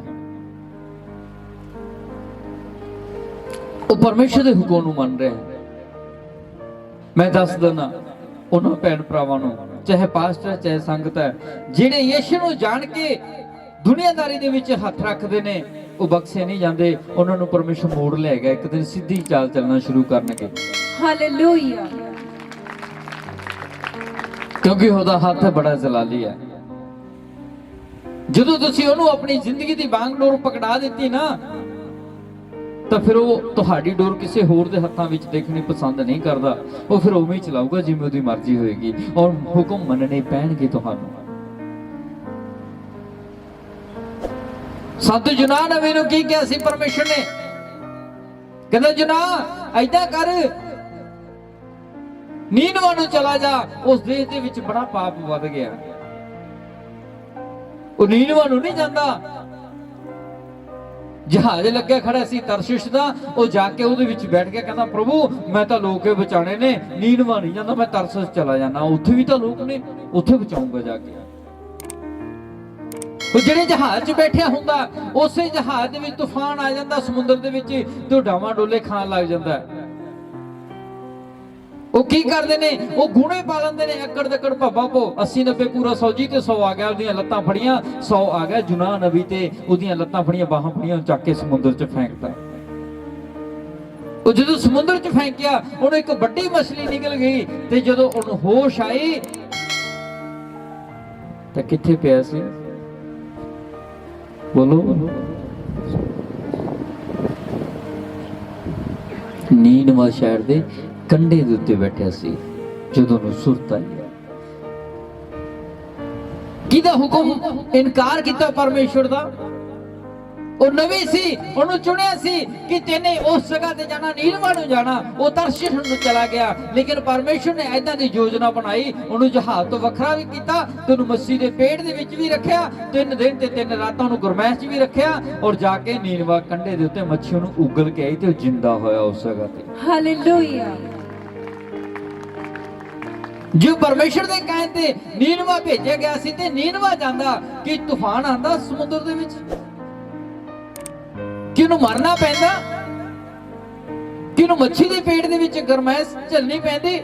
ਉਹ ਪਰਮੇਸ਼ਰ ਦੇ ਹੁਕਮ ਨੂੰ ਮੰਨ ਰਿਹਾ। ਮੈਂ ਦੱਸ ਦਿੰਦਾ ਉਹਨਾਂ ਭੈਣ ਭਰਾਵਾਂ ਨੂੰ, ਚਾਹੇ ਪਾਸਟਰ ਚਾਹੇ ਸੰਗਤ ਹੈ, ਜਿਹੜੇ ਯਿਸੂ ਨੂੰ ਜਾਣ ਕੇ ਦੁਨੀਆਦਾਰੀ ਦੇ ਵਿੱਚ ਹੱਥ ਰੱਖਦੇ ਨੇ, ਉਹ ਬਖਸ਼ੇ ਨਹੀਂ ਜਾਂਦੇ। ਉਹਨਾਂ ਨੂੰ ਪਰਮੇਸ਼ਰ ਮੋੜ ਲਿਆਏਗਾ, ਇੱਕ ਦਿਨ ਸਿੱਧੀ ਚਾਲ ਚੱਲਣਾ ਸ਼ੁਰੂ ਕਰਨਗੇ। ਹਾਲੇਲੂਇਆ। ਕਿਉਂਕਿ ਉਹਦਾ ਹੱਥ ਬੜਾ ਜਲਾਲੀ ਹੈ। ਜਦੋਂ ਤੁਸੀਂ ਉਹਨੂੰ ਆਪਣੀ ਜ਼ਿੰਦਗੀ ਦੀ ਬਾਂਗ ਡੋਰ ਪਕੜਾ ਦਿੱਤੀ ਨਾ, ਤਾਂ ਫਿਰ ਉਹ ਤੁਹਾਡੀ ਡੋਰ ਕਿਸੇ ਹੋਰ ਦੇ ਹੱਥਾਂ ਵਿੱਚ ਦੇਖਣੀ ਪਸੰਦ ਨਹੀਂ ਕਰਦਾ। ਉਹ ਫਿਰ ਉਵੇਂ ਹੀ ਚਲਾਊਗਾ ਜਿਵੇਂ ਉਹਦੀ ਮਰਜ਼ੀ ਹੋਏਗੀ, ਔਰ ਹੁਕਮ ਮੰਨਣੇ ਪੈਣਗੇ ਤੁਹਾਨੂੰ। ਸੰਤ ਯੂਨਾਹ ਨਬੀ ਨੂੰ ਕੀ ਕਿਹਾ ਸੀ ਪਰਮੇਸ਼ਰ ਨੇ? ਕਹਿੰਦਾ ਯੂਨਾਹ ਏਦਾਂ ਕਰ, ਨੀਨਵਾ ਨੂੰ ਚਲਾ ਜਾ, ਉਸ ਦੇਸ਼ ਦੇ ਵਿੱਚ ਬੜਾ ਪਾਪ ਵੱਧ ਗਿਆ। ਉਹ ਨੀਨਵਾ ਨੂੰ ਨਹੀਂ ਜਾਂਦਾ। ਜਹਾਜ਼ ਲੱਗਿਆ ਖੜਾ ਸੀ ਤਰਸ਼ਿਸ਼ ਦਾ, ਉਹ ਜਾ ਕੇ ਉਹਦੇ ਵਿੱਚ ਬੈਠ ਗਿਆ। ਕਹਿੰਦਾ ਪ੍ਰਭੂ ਮੈਂ ਤਾਂ ਲੋਕ ਬਚਾਣੇ ਨੇ, ਨੀਨਵਾ ਨਹੀਂ ਜਾਂਦਾ, ਮੈਂ ਤਰਸ਼ਿਸ਼ ਚਲਾ ਜਾਣਾ, ਉੱਥੇ ਵੀ ਤਾਂ ਲੋਕ ਨੇ, ਉੱਥੇ ਬਚਾਉਂਗਾ ਜਾ ਕੇ। ਉਹ ਜਿਹੜੇ ਜਹਾਜ਼ 'ਚ ਬੈਠਿਆ ਹੁੰਦਾ, ਉਸੇ ਜਹਾਜ਼ ਦੇ ਵਿੱਚ ਤੂਫਾਨ ਆ ਜਾਂਦਾ ਸਮੁੰਦਰ ਦੇ ਵਿੱਚ, ਤੇ ਉਹ ਡਾਵਾਂ ਡੋਲੇ ਖਾਣ ਲੱਗ ਜਾਂਦਾ। ਉਹ ਕੀ ਕਰਦੇ ਨੇ? ਉਹ ਗੂਣੇ ਪਾ ਲੈਂਦੇ ਨੇ, ਅੱਕੜ ਦੱਕੜ ਭੱਬਾ ਪੋ 80 90 ਪੂਰਾ 100 ਜੀ ਤੇ 100 ਆ ਗਿਆ। ਉਹਦੀਆਂ ਲੱਤਾਂ ਫੜੀਆਂ, 100 ਆ ਗਿਆ ਯੂਨਾਹ ਨਬੀ ਤੇ ਉਹਦੀਆਂ ਲੱਤਾਂ ਫੜੀਆਂ, ਬਾਹਾਂ ਫੜੀਆਂ, ਚੱਕ ਕੇ ਸਮੁੰਦਰ 'ਚ ਫੈਂਕਤਾ। ਉਹ ਜਦੋਂ ਸਮੁੰਦਰ 'ਚ ਫੈਂਕਿਆ, ਉਹਨੂੰ ਇੱਕ ਵੱਡੀ ਮਛਲੀ ਨਿਕਲ ਗਈ, ਤੇ ਜਦੋਂ ਉਹਨੂੰ ਹੋਸ਼ ਆਈ ਤਾਂ ਕਿੱਥੇ ਪਿਆ ਸੀ? ਬੋਲੋ। ਨੀਨਵਾ ਸ਼ਹਿਰ ਦੇ ਕੰਢੇ ਦੇ ਉੱਤੇ ਬੈਠਿਆ ਸੀ ਜਦੋਂ ਨੂੰ ਸੁਰਤ ਆਈ। ਕਿਹਦਾ ਹੁਕਮ ਇਨਕਾਰ ਕੀਤਾ? ਪਰਮੇਸ਼ਰ ਦਾ। ਉਹ ਨਬੀ ਸੀ, ਉਹਨੂੰ ਚੁਣਿਆ ਸੀ ਕਿ ਤੈਨੇ ਉਸ ਜਗ੍ਹਾ ਤੇ ਜਾਣਾ, ਨੀਨਵਾ ਨੂੰ ਜਾਣਾ। ਉਹ ਤਰਸ਼ੀਸ਼ ਨੂੰ ਚਲਾ ਗਿਆ, ਲੇਕਿਨ ਪਰਮੇਸ਼ਰ ਨੇ ਐਦਾਂ ਦੀ ਯੋਜਨਾ ਬਣਾਈ, ਉਹਨੂੰ ਜਹਾਜ਼ ਤੋਂ ਵੱਖਰਾ ਵੀ ਕੀਤਾ, ਤੇ ਉਹਨੂੰ ਮੱਛੀ ਦੇ ਪੇਟ ਦੇ ਵਿੱਚ ਵੀ ਰੱਖਿਆ, 3 ਦਿਨ ਤੇ 3 ਰਾਤਾਂ ਉਹਨੂੰ ਗਰਮੈਸ਼ 'ਚ ਵੀ ਰੱਖਿਆ, ਔਰ ਜਾ ਕੇ ਨੀਨਵਾ ਕੰਢੇ ਦੇ ਉੱਤੇ ਮੱਛੀ ਉਹਨੂੰ ਉਗਲ ਕੇ ਆਈ ਤੇ ਉਹ ਜਿੰਦਾ ਹੋਇਆ ਉਸ ਜਗ੍ਹਾ ਤੇ। ਹਾਲੇਲੂਇਆ। ਜੋ ਪਰਮੇਸ਼ਰ ਦੇ ਕਹਿਣ ਤੇ ਨੀਨਵਾ ਭੇਜਿਆ ਗਿਆ ਸੀ, ਤੇ ਨੀਨਵਾ ਜਾਂਦਾ ਕਿ ਤੂਫਾਨ ਆਂਦਾ ਸਮੁੰਦਰ ਦੇ ਵਿੱਚ, ਕਿ ਉਹਨੂੰ ਮਰਨਾ ਪੈਂਦਾ, ਕਿ ਉਹਨੂੰ ਮੱਛੀ ਦੇ ਪੇਟ ਦੇ ਵਿੱਚ ਗਰਮੈਸ਼ ਝੱਲਣੀ ਪੈਂਦੀ?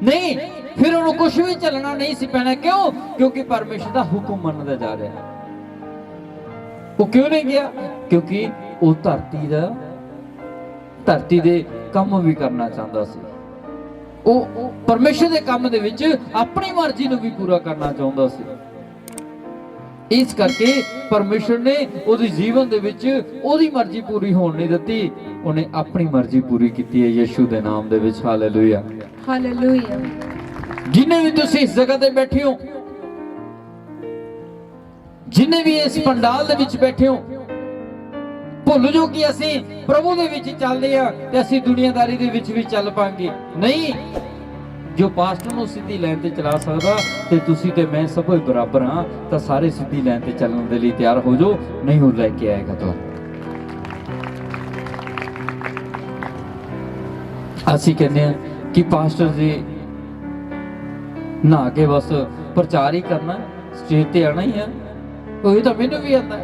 ਨਹੀਂ, ਫਿਰ ਉਹਨੂੰ ਕੁਝ ਵੀ ਝੱਲਣਾ ਨਹੀਂ ਸੀ ਪੈਣਾ। ਕਿਉਂ? ਕਿਉਂਕਿ ਪਰਮੇਸ਼ਰ ਦਾ ਹੁਕਮ ਮੰਨਦਾ ਜਾ ਰਿਹਾ। ਉਹ ਕਿਉਂ ਨਹੀਂ ਗਿਆ? ਕਿਉਂਕਿ ਉਹ ਧਰਤੀ ਦੇ ਕੰਮ ਵੀ ਕਰਨਾ ਚਾਹੁੰਦਾ ਸੀ। ਉਹ ਪਰਮੇਸ਼ਰ ਦੇ ਕੰਮ ਦੇ ਵਿੱਚ ਆਪਣੀ ਮਰਜ਼ੀ ਨੂੰ ਵੀ ਪੂਰਾ ਕਰਨਾ ਚਾਹੁੰਦਾ ਸੀ। ਇਸ ਕਰਕੇ ਪਰਮੇਸ਼ਰ ਨੇ ਉਹਦੇ ਜੀਵਨ ਦੇ ਵਿੱਚ ਉਹਦੀ ਮਰਜ਼ੀ ਪੂਰੀ ਹੋਣ ਨਹੀਂ ਦਿੱਤੀ, ਉਹਨੇ ਆਪਣੀ ਮਰਜ਼ੀ ਪੂਰੀ ਕੀਤੀ ਹੈ ਯਿਸੂ ਦੇ ਨਾਮ ਦੇ ਵਿੱਚ। Hallelujah, hallelujah. ਜਿੰਨੇ ਵੀ ਤੁਸੀਂ ਇਸ ਜਗ੍ਹਾ ਤੇ ਬੈਠੇ ਹੋ, ਜਿੰਨੇ ਵੀ ਇਸ ਪੰਡਾਲ ਦੇ ਵਿੱਚ ਬੈਠੇ ਹੋ, ਭੁੱਲ ਜੋ ਕਿ ਅਸੀਂ ਪ੍ਰਭੂ ਦੇ ਵਿੱਚ ਚੱਲਦੇ ਆ ਤੇ ਅਸੀਂ ਦੁਨੀਆਦਾਰੀ ਦੇ ਵਿੱਚ ਵੀ ਚੱਲ ਪਾਂਗੇ। ਨਹੀਂ, ਜੋ ਪਾਸਟਰ ਨੂੰ ਸਿੱਧੀ ਲਾਈਨ ਤੇ ਚਲਾ ਸਕਦਾ, ਤੇ ਤੁਸੀਂ ਤੇ ਮੈਂ ਸਭ ਬਰਾਬਰ ਹਾਂ, ਤਾਂ ਸਾਰੇ ਸਿੱਧੀ ਲਾਈਨ ਤੇ ਚੱਲਣ ਦੇ ਲਈ ਤਿਆਰ ਹੋ ਜਾਓ, ਨਹੀਂ ਉਹ ਲੈ ਕੇ ਆਏਗਾ ਤੁਹਾਨੂੰ। ਅਸੀਂ ਕਹਿੰਦੇ ਆ ਕਿ ਪਾਸਟਰ ਜੀ ਨਾ ਕੇ ਬਸ ਪ੍ਰਚਾਰ ਹੀ ਕਰਨਾ, ਸਟੇਜ ਤੇ ਆਣਾ ਹੀ ਆ। ਉਹ ਤਾਂ ਮੈਨੂੰ ਵੀ ਆਉਂਦਾ,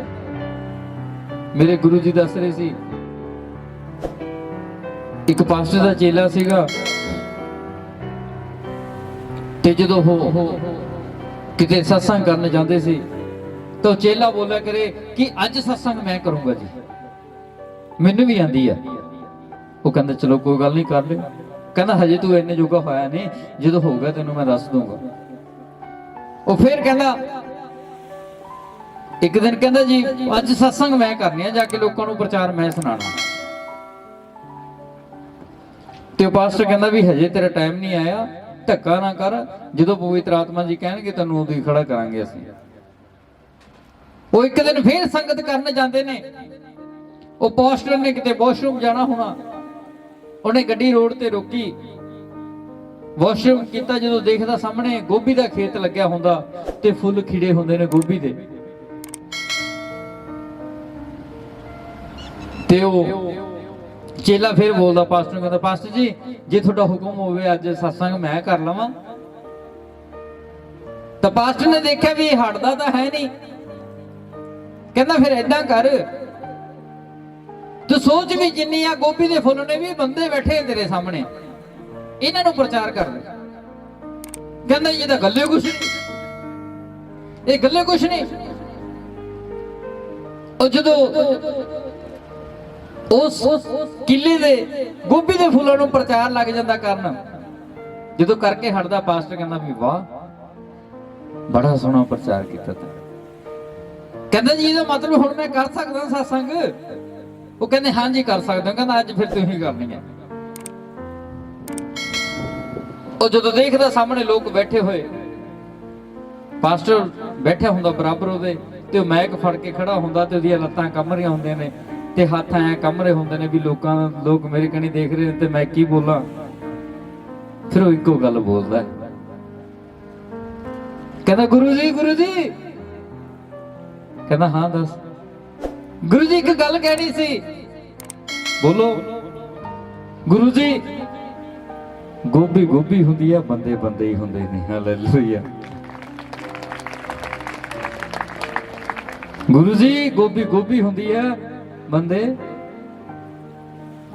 ਮੇਰੇ ਗੁਰੂ ਜੀ ਦੱਸ ਰਹੇ ਸੀ, ਇੱਕ ਪਾਸਟਰ ਦਾ ਚੇਲਾ ਸੀਗਾ ਤੇ ਜਦੋਂ ਉਹ ਕਿਤੇ ਸਤਸੰਗ ਕਰਨ ਜਾਂਦੇ ਸੀ ਤਾਂ ਚੇਲਾ ਬੋਲਿਆ ਕਰੇ ਕਿ ਅੱਜ ਸਤਸੰਗ ਮੈਂ ਕਰੂੰਗਾ ਜੀ, ਮੈਨੂੰ ਵੀ ਆਂਦੀ ਆ। ਉਹ ਕਹਿੰਦਾ ਚਲੋ ਕੋਈ ਗੱਲ ਨਹੀਂ, ਕਰ ਲੈ। ਕਹਿੰਦਾ ਹਜੇ ਤੂੰ ਇੰਨੇ ਜੋਗਾ ਹੋਇਆ ਨਹੀਂ, ਜਦੋਂ ਹੋਊਗਾ ਤੈਨੂੰ ਮੈਂ ਦੱਸ ਦੂੰਗਾ। ਉਹ ਫਿਰ ਕਹਿੰਦਾ ਇੱਕ ਦਿਨ ਕਹਿੰਦਾ ਜੀ ਅੱਜ ਸਤਸੰਗ ਮੈਂ ਕਰਨੀ ਆ, ਜਾ ਕੇ ਲੋਕਾਂ ਨੂੰ ਪ੍ਰਚਾਰ ਮੈਂ ਸੁਣਾਣਾ। ਤੇ ਉਹ ਪਾਸਟਰ ਕਹਿੰਦਾ ਵੀ ਹਜੇ ਤੇਰਾ ਟਾਈਮ ਨਹੀਂ ਆਇਆ, ਧੱਕਾ ਨਾ ਕਰ, ਜਦੋਂ ਪਵਿੱਤਰ ਆਤਮਾ ਜੀ ਕਹਿਣਗੇ ਤੈਨੂੰ ਉਦੋਂ ਹੀ ਖੜਾ ਕਰਾਂਗੇ ਅਸੀਂ। ਉਹ ਇੱਕ ਦਿਨ ਫੇਰ ਸੰਗਤ ਕਰਨ ਜਾਂਦੇ ਨੇ। ਉਹ ਪਾਸਟਰ ਨੇ ਕਿਤੇ ਵਾਸ਼ਰੂਮ ਜਾਣਾ ਹੋਣਾ, ਉਹਨੇ ਗੱਡੀ ਰੋਡ ਤੇ ਰੋਕੀ, ਵਾਸ਼ਰੂਮ ਕੀਤਾ। ਜਦੋਂ ਦੇਖਦਾ ਸਾਹਮਣੇ ਗੋਭੀ ਦਾ ਖੇਤ ਲੱਗਿਆ ਹੁੰਦਾ ਤੇ ਫੁੱਲ ਖਿੜੇ ਹੁੰਦੇ ਨੇ ਗੋਭੀ ਦੇ, ਤੇ ਉਹ ਚੇਲਾ ਫਿਰ ਬੋਲਦਾ ਪਾਸਟਰ ਨੂੰ, ਕਹਿੰਦਾ ਪਾਸਟਰ ਜੀ ਜੇ ਤੁਹਾਡਾ ਹੁਕਮ ਹੋਵੇ ਅੱਜ ਸਤਸੰਗ ਮੈਂ ਕਰ ਲਵਾਂ। ਤਾਂ ਪਾਸਟਰ ਨੇ ਦੇਖਿਆ ਵੀ ਇਹ ਹਟਦਾ ਤਾਂ ਹੈ ਨਹੀਂ। ਕਹਿੰਦਾ ਫਿਰ ਏਦਾਂ ਕਰ, ਤੂੰ ਸੋਚ ਵੀ ਜਿੰਨੀ ਆ ਗੋਭੀ ਦੇ ਫੁੱਲ ਨੇ ਵੀ ਬੰਦੇ ਬੈਠੇ ਤੇਰੇ ਸਾਹਮਣੇ, ਇਹਨਾਂ ਨੂੰ ਪ੍ਰਚਾਰ ਕਰ ਲੈ। ਕਹਿੰਦਾ ਇਹ ਤਾਂ ਗੱਲੇ ਕੁਛ ਨਹੀਂ, ਇਹ ਗੱਲੇ ਕੁਛ ਨਹੀਂ। ਉਹ ਜਦੋਂ ਉਸ ਕਿਲੇ ਦੇ ਗੋਭੀ ਦੇ ਫੁੱਲਾਂ ਨੂੰ ਪ੍ਰਚਾਰ ਲੱਗ ਜਾਂਦਾ ਕਰਨ, ਜਦੋਂ ਕਰਕੇ ਹਟਦਾ ਪਾਸਟਰ ਕਹਿੰਦਾ ਵੀ ਵਾਹ ਬੜਾ ਸੋਹਣਾ ਪ੍ਰਚਾਰ ਕੀਤਾ ਤੂੰ। ਕਹਿੰਦਾ ਜੀ ਇਹਦਾ ਮਤਲਬ ਹੁਣ ਮੈਂ ਕਰ ਸਕਦਾ ਸਤਸੰਗ? ਉਹ ਕਹਿੰਦੇ ਹਾਂਜੀ ਕਰ ਸਕਦਾ। ਕਹਿੰਦਾ ਅੱਜ ਫਿਰ ਤੁਸੀਂ ਕਰਨੀ ਹੈ। ਉਹ ਜਦੋਂ ਦੇਖਦਾ ਸਾਹਮਣੇ ਲੋਕ ਬੈਠੇ ਹੋਏ, ਪਾਸਟਰ ਬੈਠਿਆ ਹੁੰਦਾ ਬਰਾਬਰ ਉਹਦੇ, ਤੇ ਉਹ ਮੈਕ ਫੜ ਕੇ ਖੜਾ ਹੁੰਦਾ ਤੇ ਉਹਦੀਆਂ ਲੱਤਾਂ ਕੰਬ ਰਹੀਆਂ ਹੁੰਦੀਆਂ ਨੇ ਤੇ ਹੱਥ ਐ ਕੰਬ ਰਹੇ ਹੁੰਦੇ ਨੇ ਵੀ ਲੋਕ ਮੇਰੇ ਕਣੀ ਦੇਖ ਰਹੇ ਨੇ ਤੇ ਮੈਂ ਕੀ ਬੋਲਾਂ। ਫਿਰ ਉਹ ਇੱਕੋ ਗੱਲ ਬੋਲਦਾ, ਕਹਿੰਦਾ ਗੁਰੂ ਜੀ, ਗੁਰੂ ਜੀ। ਕਹਿੰਦਾ ਹਾਂ ਦੱਸ। ਗੁਰੂ ਜੀ ਇੱਕ ਗੱਲ ਕਹਿਣੀ ਸੀ। ਬੋਲੋ। ਗੁਰੂ ਜੀ ਗੋਭੀ ਗੋਭੀ ਹੁੰਦੀ ਆ, ਬੰਦੇ ਬੰਦੇ ਹੀ ਹੁੰਦੇ ਨੇ। ਹਾਲੇਲੂਇਆ। ਗੁਰੂ ਜੀ ਗੋਭੀ ਗੋਭੀ ਹੁੰਦੀ ਆ, ਬੰਦੇ,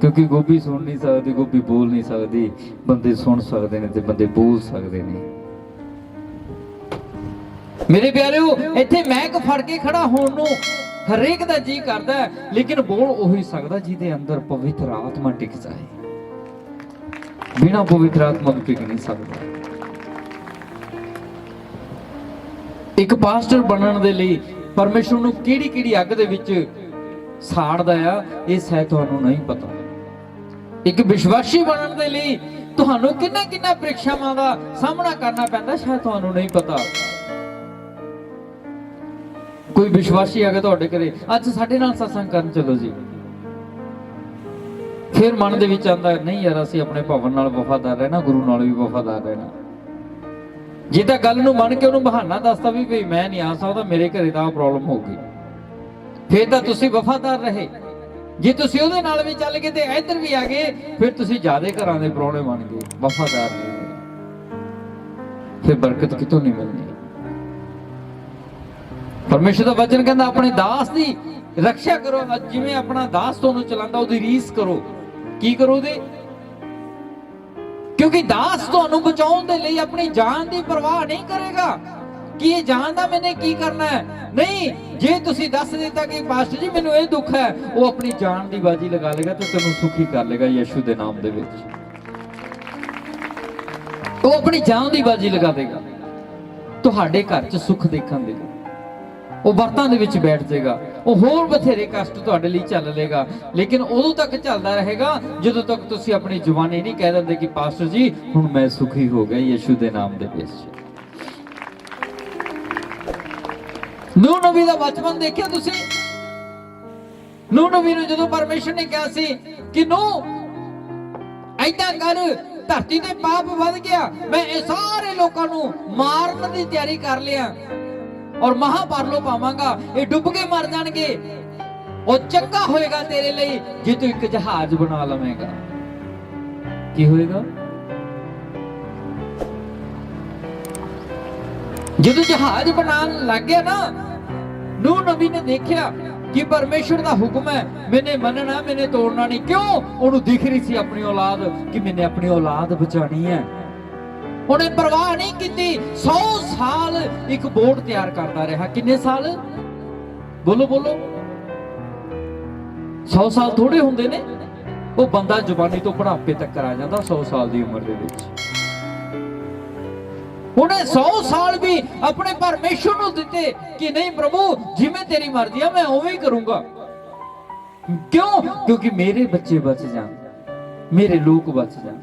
ਕਿਉਂਕਿ ਗੋਭੀ ਸੁਣ ਨਹੀਂ ਸਕਦੀ, ਗੋਭੀ ਬੋਲ ਨਹੀਂ ਸਕਦੀ, ਬੰਦੇ ਸੁਣ ਸਕਦੇ ਨੇ ਤੇ ਬੰਦੇ ਬੋਲ ਸਕਦੇ ਨੇ। ਮੇਰੇ ਪਿਆਰਿਓ, ਇੱਥੇ ਮੈਕ ਫੜ ਕੇ ਖੜਾ ਹੋਣ ਨੂੰ ਹਰੇਕ ਦਾ ਜੀ ਕਰਦਾ, ਲੇਕਿਨ ਬੋਲ ਉਹੀ ਸਕਦਾ ਜਿਹਦੇ ਅੰਦਰ ਪਵਿੱਤਰ ਆਤਮਾ ਟਿਕ ਜਾਏ। ਬਿਨਾਂ ਪਵਿੱਤਰ ਆਤਮਾ ਨੂੰ ਟਿਕ ਨਹੀਂ ਸਕਦਾ। ਇੱਕ ਪਾਸਟਰ ਬਣਨ ਦੇ ਲਈ ਪਰਮੇਸ਼ਰ ਨੂੰ ਕਿਹੜੀ ਕਿਹੜੀ ਅੱਗ ਦੇ ਵਿੱਚ ਸਾੜਦਾ ਆ, ਇਹ ਸ਼ਾਇਦ ਤੁਹਾਨੂੰ ਨਹੀਂ ਪਤਾ। ਇੱਕ ਵਿਸ਼ਵਾਸੀ ਬਣਨ ਦੇ ਲਈ ਤੁਹਾਨੂੰ ਕਿੰਨਾ ਕਿੰਨਾ ਪ੍ਰੀਖਿਆਵਾਂ ਦਾ ਸਾਹਮਣਾ ਕਰਨਾ ਪੈਂਦਾ, ਸ਼ਾਇਦ ਤੁਹਾਨੂੰ ਨਹੀਂ ਪਤਾ। ਕੋਈ ਵਿਸ਼ਵਾਸੀ ਆ ਕੇ ਤੁਹਾਡੇ ਘਰੇ ਅੱਜ ਸਾਡੇ ਨਾਲ ਸਤਸੰਗ ਕਰਨ ਚਲੋ ਜੀ, ਫਿਰ ਮਨ ਦੇ ਵਿੱਚ ਆਉਂਦਾ ਨਹੀਂ ਯਾਰ ਅਸੀਂ ਆਪਣੇ ਭਵਨ ਨਾਲ ਵਫਾਦਾਰ ਰਹਿਣਾ, ਗੁਰੂ ਨਾਲ ਵੀ ਵਫਾਦਾਰ ਰਹਿਣਾ। ਜੇ ਤਾਂ ਗੱਲ ਨੂੰ ਮੰਨ ਕੇ ਉਹਨੂੰ ਬਹਾਨਾ ਦੱਸਦਾ ਵੀ ਭਈ ਮੈਂ ਨਹੀਂ ਆ ਸਕਦਾ, ਮੇਰੇ ਘਰੇ ਤਾਂ ਪ੍ਰੋਬਲਮ ਹੋ ਗਈ, ਫਿਰ ਤਾਂ ਤੁਸੀਂ ਵਫਾਦਾਰ ਰਹੇ। ਜੇ ਤੁਸੀਂ ਉਹਦੇ ਨਾਲ ਵੀ ਚੱਲ ਗਏ ਤੇ ਇੱਧਰ ਵੀ ਆ ਗਏ, ਫਿਰ ਤੁਸੀਂ ਜ਼ਿਆਦੇ ਘਰਾਂ ਦੇ ਪ੍ਰਾਹੁਣੇ ਬਣ ਗਏ, ਵਫਾਦਾਰ ਨਹੀਂ, ਫਿਰ ਬਰਕਤ ਕਿਤੋਂ ਨਹੀਂ ਮਿਲਣੀ। ਪਰਮੇਸ਼ਰ ਦਾ ਵਚਨ ਕਹਿੰਦਾ ਆਪਣੇ ਦਾਸ ਦੀ ਰੱਖਿਆ ਕਰੋ, ਜਿਵੇਂ ਆਪਣਾ ਦਾਸ ਤੁਹਾਨੂੰ ਚਲਾਉਂਦਾ ਉਹਦੀ ਰੀਸ ਕਰੋ। ਕੀ ਕਰੋ ਉਹਦੇ? ਕਿਉਂਕਿ ਦਾਸ ਤੁਹਾਨੂੰ ਬਚਾਉਣ ਦੇ ਲਈ ਆਪਣੀ ਜਾਨ ਦੀ ਪਰਵਾਹ ਨਹੀਂ ਕਰੇਗਾ ਕਿ ਇਹ ਜਾਨ ਦਾ ਮੈਨੇ ਕੀ ਕਰਨਾ ਹੈ। ਨਹੀਂ, ਜੇ ਤੁਸੀਂ ਦੱਸ ਦਿੱਤਾ ਕਿ ਪਾਸਟਰ ਜੀ ਮੈਨੂੰ ਇਹ ਦੁੱਖ ਹੈ, ਉਹ ਆਪਣੀ ਜਾਨ ਦੀ ਬਾਜੀ ਲਗਾ ਲੇਗਾ ਤੇ ਤੈਨੂੰ ਸੁਖੀ ਕਰ ਲੇਗਾ ਯਿਸੂ ਦੇ ਨਾਮ ਦੇ ਵਿੱਚ। ਉਹ ਆਪਣੀ ਜਾਨ ਦੀ ਬਾਜੀ ਲਗਾ ਦੇਗਾ ਤੁਹਾਡੇ ਘਰ 'ਚ ਸੁੱਖ ਦੇਖਣ ਦੇ ਲਈ। ਉਹ ਵਰਤਾਂ ਦੇ ਵਿੱਚ ਬੈਠ ਜਾਏਗਾ, ਉਹ ਹੋਰ ਬਥੇਰੇ ਕਸ਼ਟ ਤੁਹਾਡੇ ਲਈ ਚੱਲ ਲੇਗਾ, ਲੇਕਿਨ ਉਦੋਂ ਤੱਕ ਚੱਲਦਾ ਰਹੇਗਾ ਜਦੋਂ ਤੱਕ ਤੁਸੀਂ ਆਪਣੀ ਜ਼ੁਬਾਨੀ ਨਹੀਂ ਕਹਿ ਦਿੰਦੇ ਕਿ ਪਾਸਟਰ ਜੀ ਹੁਣ ਮੈਂ ਸੁਖੀ ਹੋ ਗਿਆ ਯਿਸੂ ਦੇ ਨਾਮ ਦੇ ਵਿੱਚ। ਨੂਹ ਨਬੀ ਦਾ ਬਚਪਨ ਦੇਖਿਆ ਤੁਸੀਂ? ਨੂਹ ਨਬੀ ਨੂੰ ਜਦੋਂ ਪਰਮੇਸ਼ਰ ਨੇ ਕਿਹਾ ਸੀ ਕਿ ਨੂਹ ਐਦਾਂ ਕਰ, ਧਰਤੀ ਤੇ ਪਾਪ ਵੱਧ ਗਿਆ, ਮੈਂ ਇਹ ਸਾਰੇ ਲੋਕਾਂ ਨੂੰ ਮਾਰਨ ਦੀ ਤਿਆਰੀ ਕਰ ਲਿਆ ਔਰ ਮਹਾਪਰਲੋ ਪਾਵਾਂਗਾ, ਇਹ ਡੁੱਬ ਕੇ ਮਰ ਜਾਣਗੇ। ਉਹ ਚੰਗਾ ਹੋਏਗਾ ਤੇਰੇ ਲਈ ਜੇ ਤੂੰ ਇੱਕ ਜਹਾਜ਼ ਬਣਾ ਲਵੇਂਗਾ। ਕੀ ਹੋਏਗਾ? ਜਦੋਂ ਜਹਾਜ਼ ਬਣਾਉਣ ਲੱਗ ਗਿਆ ਨਾ, ਨੂਹ ਨਬੀ ਨੇ ਦੇਖਿਆ कि परमेश्वर का हुक्म है, मैंने मनना, मैंने तोड़ना नहीं। क्यों? उन्होंने दिख रही सी अपनी औलाद कि मैंने अपनी औलाद बचानी है। उन्हें परवाह नहीं की। 100 साल एक बोर्ड तैयार करता रहा। कितने साल? बोलो बोलो। 100 साल थोड़े होंगे ने। वो बंदा जवानी तो बुढ़ापे तक आ जाता 100 साल की उम्र दे विच। उन्हें 100 साल भी अपने परमेश्वर को दिते कि नहीं प्रभु जिवें तेरी मर्जी है मैं उवें ही करूंगा। क्यों? क्योंकि मेरे बच्चे बच जान, मेरे लोग बच जान।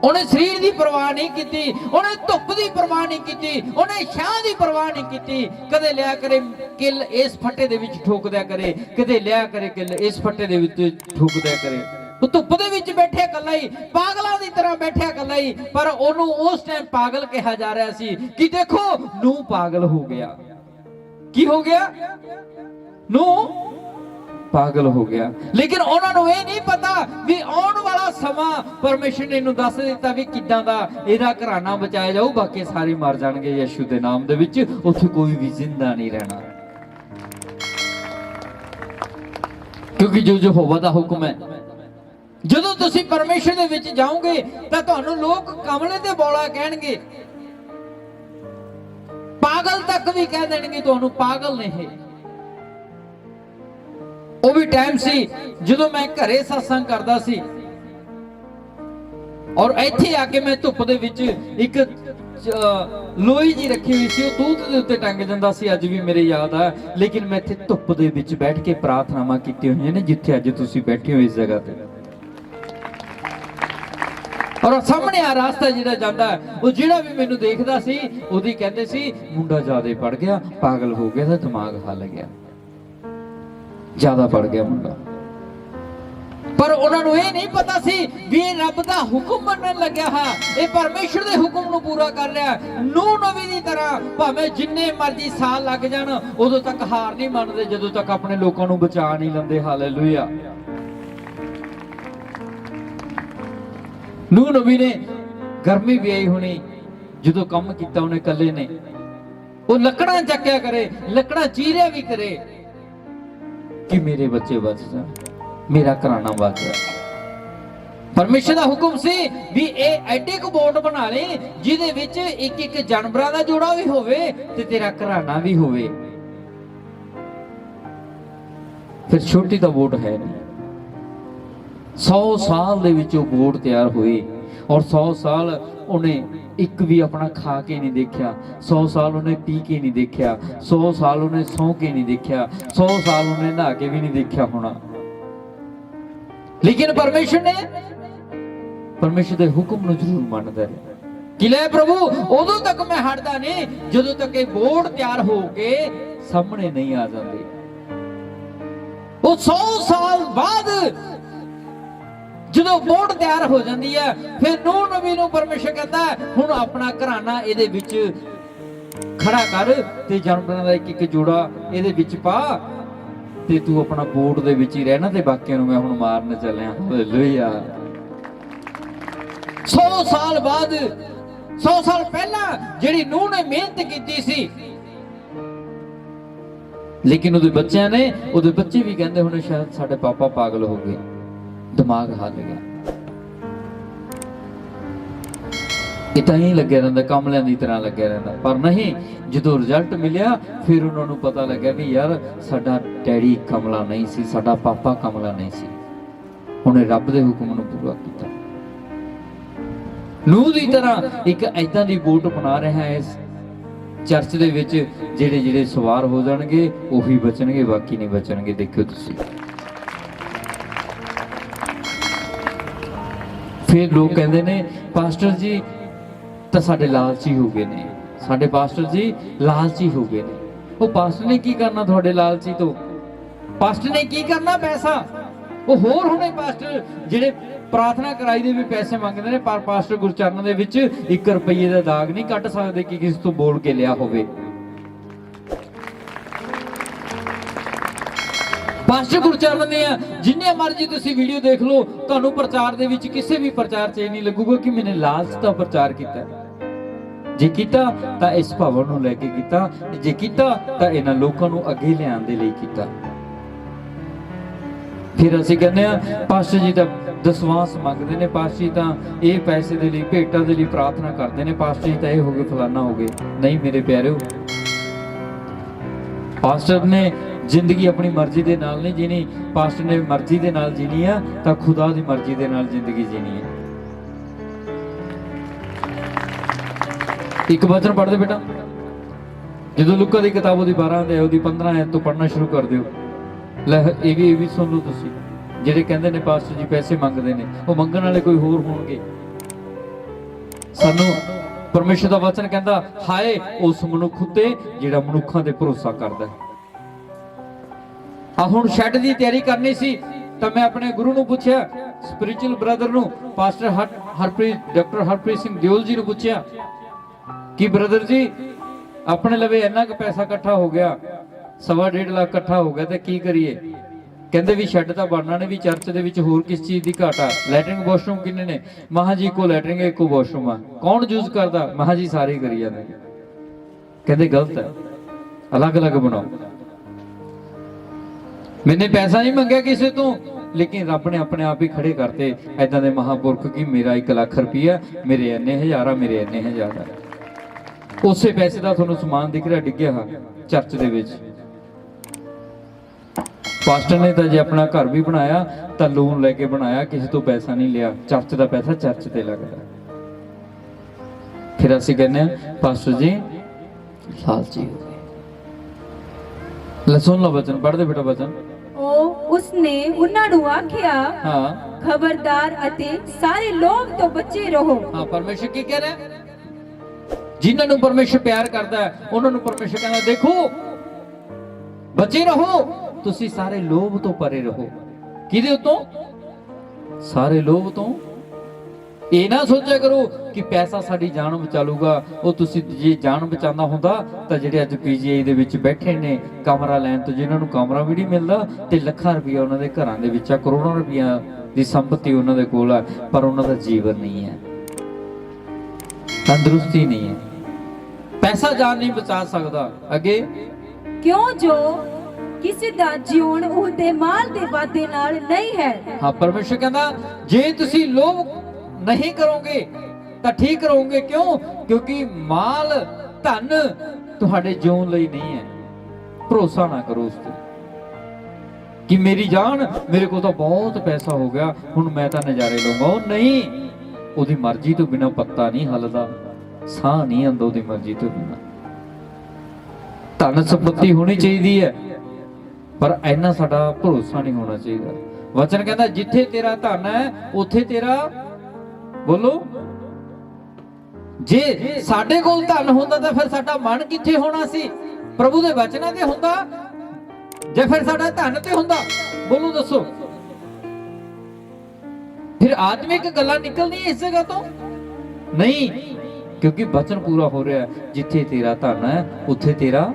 उन्हें शरीर की परवाह नहीं की, उन्हें धुप की परवाह नहीं की, उन्हें छां की परवाह नहीं की। कदे लिया करे किल इस फट्टे दे विच ठोक दिया करे, कदे लिया करे किल इस फट्टे दे विच ठोक दिया करे। वो धुप दे विच बैठे कल्ला ही, पागलों की तरह बैठा कल्ला ही। पर ओनू उस टाइम पागल कहा जा रहा सी कि देखो नू पागल हो गया। की हो गया? नू पागल हो गया। लेकिन उन्होंने ये नहीं पता भी आने वाला समा परमेश्वर ने इन्हू दस दिता भी किदां दा इहदा घराना बचाया जाऊ, बाकी सारे मर जाणगे यीशु दे नाम दे विच, उत्थे कोई भी जिंदा नहीं रहना। क्योंकि जो यहोवा दा हुक्म है, ਜਦੋਂ ਤੁਸੀਂ ਪਰਮੇਸ਼ਰ ਦੇ ਵਿੱਚ ਜਾਓਗੇ ਤਾਂ ਤੁਹਾਨੂੰ ਲੋਕ ਕਮਲੇ ਤੇ ਬੋਲਾ ਕਹਿਣਗੇ, ਪਾਗਲ ਤੱਕ ਵੀ ਕਹਿ ਦੇਣਗੇ ਤੁਹਾਨੂੰ ਪਾਗਲ ਨੇ ਇਹ। ਉਹ ਵੀ ਟਾਈਮ ਸੀ ਜਦੋਂ ਮੈਂ ਘਰੇ satsang ਕਰਦਾ ਸੀ ਔਰ ਇੱਥੇ ਆ ਕੇ ਮੈਂ ਧੁੱਪ ਦੇ ਵਿੱਚ ਇੱਕ ਲੋਈ ਜੀ ਰੱਖੀ ਹੋਈ ਸੀ, ਉਹ ਤੂਤ ਦੇ ਉੱਤੇ ਟੰਗ ਜਾਂਦਾ ਸੀ। ਅੱਜ ਵੀ ਮੇਰੇ ਯਾਦ ਆ। ਲੇਕਿਨ ਮੈਂ ਇੱਥੇ ਧੁੱਪ ਦੇ ਵਿੱਚ ਬੈਠ ਕੇ ਪ੍ਰਾਰਥਨਾਵਾਂ ਕੀਤੀਆਂ ਹੋਈਆਂ ਨੇ ਜਿੱਥੇ ਅੱਜ ਤੁਸੀਂ ਬੈਠੇ ਹੋ ਇਸ ਜਗ੍ਹਾ ਤੇ। और सामने आ रास्ता जिहड़ा जांदा वो जिहड़ा भी मैनू देखदा सी ओदी कहंदे सी मुंडा ज्यादा पढ़ गया, पागल हो गया, तो दिमाग हल गया, ज्यादा पढ़ गया मुंडा। पर उन्होंने ये नहीं पता सी भी रब दा हुक्म मनन लग्या हा, ये परमेश्वर दे हुक्म नू पूरा कर रहा। नूह नबी दी तरह भावें जिन्ने मर्जी साल लग जाण उदों तक हार नहीं मनदे जदों तक अपने लोकां नू बचा नहीं लंदे। हालेलुया। नूह नबी ने गर्मी भी आई होनी जो कम किया उन्हें कले ने, वो लकड़ा चक्या करे, लकड़ा चीरिया भी करे कि मेरे बच्चे बच जाए, मेरा घराना बच जाए। परमेश्वर का हुक्म से भी एडे को बोट बना ले जिहदे विच एक एक जानवरां दा जोड़ा भी होवे ते तेरा घराना भी होवे। फिर छोटी दा बोट है नहीं। 100 साल दे विच ओह बोट तैयार हुई और 100 साल उन्हें एक भी अपना खा के नहीं देखा, 100 साल उन्हें पी के नहीं देखा, 100 साल उन्हें सौ के नहीं देखा, 100 साल उन्हें नहा के भी नहीं देखा होना। लेकिन परमेश्वर ने परमेश्वर के हुक्म नूं जरूर मनदा है कि ले प्रभु उदों तक मैं हटदा नहीं जदों तक ये बोट तैयार हो के सामने नहीं आ जाते। वो 100 साल बाद ਜਦੋਂ ਬੋਟ ਤਿਆਰ ਹੋ ਜਾਂਦੀ ਹੈ ਫਿਰ ਨੂਹ ਨਬੀ ਨੂੰ ਪਰਮੇਸ਼ਰ ਕਹਿੰਦਾ ਹੁਣ ਆਪਣਾ ਘਰਾਨਾ ਇਹਦੇ ਵਿੱਚ ਖੜਾ ਕਰ ਤੇ ਜਾਨਵਰਾਂ ਦਾ ਇੱਕ ਇੱਕ ਜੋੜਾ ਇਹਦੇ ਵਿੱਚ ਪਾ ਤੇ ਤੂੰ ਆਪਣਾ ਬੋਟ ਦੇ ਵਿੱਚ ਹੀ ਰਹਿਣਾ ਤੇ ਬਾਕੀਆਂ ਨੂੰ ਮੈਂ ਹੁਣ ਮਾਰਨ ਚੱਲਿਆ। ਹਾਲੇਲੂਇਆ। 100 ਸਾਲ ਬਾਅਦ 100 ਸਾਲ ਪਹਿਲਾਂ ਜਿਹੜੀ ਨੂਹ ਨੇ ਮਿਹਨਤ ਕੀਤੀ ਸੀ ਲੇਕਿਨ ਉਹਦੇ ਬੱਚਿਆਂ ਨੇ ਉਹਦੇ ਬੱਚੇ ਵੀ ਕਹਿੰਦੇ ਹੁਣ ਸ਼ਾਇਦ ਸਾਡੇ ਪਾਪਾ ਪਾਗਲ ਹੋ ਗਏ, दिमाग हाल गया। इतना ही लगे रहा कमलियां की तरह लगे रहा। पर नहीं जो रिजल्ट मिलिया फिर उन्होंने पता लगा भी यार साडा डैडी कमला नहीं सी, साडा पापा कमला नहीं सी, उन्हें रब दे हुक्म नूं पूरा किया। नूह की तरह एक ऐदां दी बोट बना रहा है इस चर्च दे विच जिहड़े जिहड़े सवार हो जाणगे उही बचणगे, बाकी नहीं बचणगे। देखियो तुसीं फिर लोग कहते ने पास्टर जी तो साडे लालची हो गए ने, साडे पास्टर जी लालची हो गए ने। वो पास्टर ने की करना थोड़े लालची तो, पास्टर ने की करना पैसा। वो होर होने पास्टर जिहड़े प्रार्थना कराई दे भी पैसे मंगते हैं, पर पास्टर गुरचरण दे विच 1 रुपये का दाग नहीं कट सकते कि किसी तो बोल के लिया होवे। पास्टर गुरचरण ने जिन्ने मर्जी तुसी वीडियो देख लो तुहानू प्रचार दे विच किसी भी प्रचार च नहीं लगूगा कि मैंने लालच का प्रचार किया। ਜੇ ਕੀਤਾ ਤਾਂ ਇਸ ਭਵਨ ਨੂੰ ਲੈ ਕੇ ਕੀਤਾ, ਜੇ ਕੀਤਾ ਤਾਂ ਇਹਨਾਂ ਲੋਕਾਂ ਨੂੰ ਅੱਗੇ ਲਿਆਉਣ ਦੇ ਲਈ ਕੀਤਾ। ਫਿਰ ਅਸੀਂ ਕਹਿੰਦੇ ਆ ਪਾਸਟਰ ਜੀ ਤਾਂ ਦਸਵਾਂਸ ਮੰਗਦੇ ਨੇ, ਪਾਸਟਰ ਜੀ ਤਾਂ ਇਹ ਪੈਸੇ ਦੇ ਲਈ, ਭੇਟਾਂ ਦੇ ਲਈ ਪ੍ਰਾਰਥਨਾ ਕਰਦੇ ਨੇ, ਪਾਸਟਰ ਜੀ ਤਾਂ ਇਹ ਹੋ ਗਏ, ਫਲਾਨਾ ਹੋ ਗਏ। ਨਹੀਂ ਮੇਰੇ ਪਿਆਰਿਓ, ਪਾਸਟਰ ਨੇ ਜ਼ਿੰਦਗੀ ਆਪਣੀ ਮਰਜ਼ੀ ਦੇ ਨਾਲ ਨਹੀਂ ਜੀਣੀ। ਪਾਸਟਰ ਨੇ ਮਰਜ਼ੀ ਦੇ ਨਾਲ ਜੀਣੀ ਆ ਤਾਂ ਖੁਦਾ ਦੀ ਮਰਜ਼ੀ ਦੇ ਨਾਲ ਜ਼ਿੰਦਗੀ ਜੀਣੀ ਹੈ। ਇੱਕ ਵਚਨ ਪੜ੍ਹਦੇ ਬੇਟਾ, ਜਦੋਂ ਲੂਕਾ ਦੀ ਕਿਤਾਬ ਉਹਦੀ 12 ਅਧਿਆਇ ਉਹਦੀ 15 ਆਇਤ ਤੋਂ ਪੜ੍ਹਨਾ ਸ਼ੁਰੂ ਕਰ ਦਿਓ। ਲੈ ਇਹ ਵੀ ਸੁਣ ਲਓ ਤੁਸੀਂ, ਜਿਹੜੇ ਕਹਿੰਦੇ ਨੇ ਪਾਸਟਰ ਜੀ ਪੈਸੇ ਮੰਗਦੇ ਨੇ, ਉਹ ਮੰਗਣ ਵਾਲੇ ਕੋਈ ਹੋਰ ਹੋਣਗੇ। ਸਾਨੂੰ ਪਰਮੇਸ਼ਰ ਦਾ ਵਚਨ ਕਹਿੰਦਾ, ਹਾਏ ਉਸ ਮਨੁੱਖ ਉੱਤੇ ਜਿਹੜਾ ਮਨੁੱਖਾਂ ਤੇ ਭਰੋਸਾ ਕਰਦਾ। ਆ ਹੁਣ ਸ਼ੈੱਡ ਦੀ ਤਿਆਰੀ ਕਰਨੀ ਸੀ ਤਾਂ ਮੈਂ ਆਪਣੇ ਗੁਰੂ ਨੂੰ ਪੁੱਛਿਆ, ਸਪਿਰਿਚੁਅਲ ਬ੍ਰਦਰ ਨੂੰ, ਪਾਸਟਰ ਡਾਕਟਰ ਹਰਪ੍ਰੀਤ ਸਿੰਘ ਦਿਓਲ ਜੀ ਨੂੰ ਪੁੱਛਿਆ ਕਿ ਬ੍ਰਦਰ ਜੀ ਆਪਣੇ ਲਵੇ ਇੰਨਾ ਕੁ ਪੈਸਾ ਇਕੱਠਾ ਹੋ ਗਿਆ, 1.5 ਲੱਖ ਇਕੱਠਾ ਹੋ ਗਿਆ, ਤੇ ਕੀ ਕਰੀਏ? ਕਹਿੰਦੇ ਵੀ ਸ਼ੈੱਡ ਤਾਂ ਬਣਨਾ ਨੇ, ਵੀ ਚਰਚ ਦੇ ਵਿੱਚ ਹੋਰ ਕਿਸ ਚੀਜ਼ ਦੀ ਘਾਟ ਆ? ਲੈਟਰਿੰਗ ਵਾਸ਼ਰੂਮ ਕਿੰਨੇ ਨੇ? ਮਹਾਂ ਜੀ ਇੱਕੋ ਲੈਟਰਿੰਗ ਹੈ, ਇੱਕੋ ਵਾਸ਼ਰੂਮ ਆ, ਕੌਣ ਯੂਜ਼ ਕਰਦਾ? ਮਹਾਂ ਜੀ ਸਾਰੇ ਕਰੀ ਜਾਂਦੇ। ਕਹਿੰਦੇ ਗਲਤ ਹੈ, ਅਲੱਗ-ਅਲੱਗ ਬਣਾਓ। ਮੈਨੇ ਪੈਸਾ ਨਹੀਂ ਮੰਗਿਆ ਕਿਸੇ ਤੋਂ, ਲੇਕਿਨ ਰੱਬ ਨੇ ਆਪਣੇ ਆਪ ਹੀ ਖੜੇ ਕਰਤੇ ਐਦਾਂ ਦੇ ਮਹਾਂਪੁਰਖ ਕਿ ਮੇਰਾ 1 ਲੱਖ ਰੁਪਈਆ, ਮੇਰੇ ਇੰਨੇ ਹਜ਼ਾਰ ਆ, ਮੇਰੇ ਇੰਨੇ ਹਜ਼ਾਰ ਆ। ਉਸੇ ਪੈਸੇ ਦਾ ਤੁਹਾਨੂੰ ਸਮਾਨ ਦਿਖ ਰਿਹਾ ਡਿੱਗਿਆ ਹਾਂ ਚਰਚ ਦੇ ਵਿੱਚ। ਪਾਸਟਰ ਨੇ ਤਾਂ ਜੇ ਆਪਣਾ ਘਰ ਵੀ ਬਣਾਇਆ ਤਾਂ ਲੋਨ ਲੈ ਕੇ ਬਣਾਇਆ, ਕਿਸੇ ਤੋਂ ਪੈਸਾ ਨਹੀਂ ਲਿਆ। ਚਰਚ ਦਾ ਪੈਸਾ ਚਰਚ ਤੇ ਲੱਗਦਾ। ਫਿਰ ਅਸੀਂ ਕਹਿੰਦੇ ਆ ਪਾਸਟਰ ਜੀ ਲਾਲਚੀ ਹੋ ਗਏ। ਲੈ ਸੁਣ ਲਓ ਵਚਨ, ਪੜ੍ਹਦੇ ਬੇਟਾ ਵਚਨ। ਉਸਨੇ ਉਹਨਾਂ ਨੂੰ ਆਖਿਆ, ਹਾਂ ਖਬਰਦਾਰ ਅਤੇ ਸਾਰੇ ਲੋਭ ਤੋਂ ਬਚੇ ਰਹੋ। ਹਾਂ, ਪਰਮੇਸ਼ਰ ਕੀ ਕਹਿ ਰਿਹਾ? ਜਿਨ੍ਹਾਂ ਨੂੰ ਪਰਮੇਸ਼ਰ ਪਿਆਰ ਕਰਦਾ ਹੈ ਉਹਨਾਂ ਨੂੰ ਪਰਮੇਸ਼ਰ ਕਹਿੰਦਾ, ਦੇਖੋ ਬਚੇ ਰਹੋ, ਤੁਸੀਂ ਸਾਰੇ ਲੋਭ ਤੋਂ ਪਰੇ ਰਹੋ। ਕਿਹਦੇ ਉਤੋਂ? ਸਾਰੇ ਲੋਭ ਤੋਂ। ਇਹ ਨਾ ਸੋਚਿਆ ਕਰੋ ਕਿ ਪੈਸਾ ਸਾਡੀ ਜਾਨ ਬਚਾ ਲੂਗਾ। ਉਹ ਤੁਸੀਂ ਜੇ ਜਾਨ ਬਚਾਉਂਦਾ ਹੁੰਦਾ ਤਾਂ ਜਿਹੜੇ ਅੱਜ ਪੀਜੀਆਈ ਦੇ ਵਿੱਚ ਬੈਠੇ ਨੇ ਕਮਰਾ ਲੈਣ ਤੋਂ, ਜਿਨ੍ਹਾਂ ਨੂੰ ਕਮਰਾ ਵੀ ਨਹੀਂ ਮਿਲਦਾ ਤੇ ਲੱਖਾਂ ਰੁਪਇਆ ਉਹਨਾਂ ਦੇ ਘਰਾਂ ਦੇ ਵਿੱਚ ਆ, ਕਰੋੜਾਂ ਰੁਪਇਆ ਦੀ ਸੰਪਤੀ ਉਹਨਾਂ ਦੇ ਕੋਲ ਆ, ਪਰ ਉਹਨਾਂ ਦਾ ਜੀਵਨ ਨਹੀਂ ਹੈ, ਤੰਦਰੁਸਤੀ ਨਹੀਂ ਹੈ। ਪੈਸਾ ਜਾਨ ਨਹੀਂ ਬਚਾ ਸਕਦਾ। ਅੱਗੇ ਕਿਉਂ ਜੋ ਕਿਸੇ ਦਾ ਜੀਵਨ ਉਹਦੇ ਮਾਲ ਦੇ ਵਾਅਦੇ ਨਾਲ ਨਹੀਂ ਹੈ। ਹਾਂ, ਪਰਮੇਸ਼ਰ ਕਹਿੰਦਾ ਜੇ ਤੁਸੀਂ ਲੋਭ ਨਹੀਂ ਕਰੋਗੇ ਤਾਂ ਠੀਕ ਰਹੋਗੇ। ਕਿਉਂ? ਕਿਉਂਕਿ ਮਾਲ ਧਨ ਤੁਹਾਡੇ ਜਿਉਣ ਲਈ ਨਹੀਂ ਹੈ। ਭਰੋਸਾ ਨਾ ਕਰੋ ਉਸ ਤੇ ਕਿ ਮੇਰੀ ਜਾਨ, ਮੇਰੇ ਕੋਲ ਤਾਂ ਬਹੁਤ ਪੈਸਾ ਹੋ ਗਿਆ, ਹੁਣ ਮੈਂ ਤਾਂ ਨਜ਼ਾਰੇ ਲਵਾਂਗਾ। ਉਹ ਨਹੀਂ, ਉਹਦੀ ਮਰਜ਼ੀ ਤੋਂ ਬਿਨਾਂ ਪੱਤਾ ਨਹੀਂ ਹਿੱਲਦਾ, ਸਾਹ ਨਹੀਂ ਆਉਂਦਾ ਉਹਦੀ ਮਰਜ਼ੀ ਤੋਂ ਬਿਨਾਂ। ਧਨ ਸੰਪਤੀ ਹੋਣੀ ਚਾਹੀਦੀ ਹੈ, ਪਰ ਇੰਨਾ ਸਾਡਾ ਭਰੋਸਾ ਨਹੀਂ ਹੋਣਾ ਚਾਹੀਦਾ। ਵਚਨ ਕਹਿੰਦਾ ਜਿੱਥੇ ਤੇਰਾ ਧਨ ਹੈ ਉੱਥੇ ਤੇਰਾ, ਬੋਲੋ, ਜੇ ਸਾਡੇ ਕੋਲ ਧਨ ਹੁੰਦਾ ਤਾਂ ਫਿਰ ਸਾਡਾ ਮਨ ਕਿੱਥੇ ਹੋਣਾ ਸੀ? ਪ੍ਰਭੂ ਦੇ ਵਚਨਾਂ ਤੇ ਹੁੰਦਾ, ਜੇ ਫਿਰ ਸਾਡਾ ਧਨ ਤੇ ਹੁੰਦਾ? ਬੋਲੋ ਦੱਸੋ। ਫਿਰ ਆਤਮਿਕ ਗੱਲਾਂ ਨਿਕਲਦੀਆਂ ਇਸ ਜਗ੍ਹਾ ਤੋਂ ਨਹੀਂ, ਕਿਉਂਕਿ ਵਚਨ ਪੂਰਾ ਹੋ ਰਿਹਾ, ਜਿੱਥੇ ਤੇਰਾ ਧਨ ਹੈ ਉੱਥੇ ਤੇਰਾ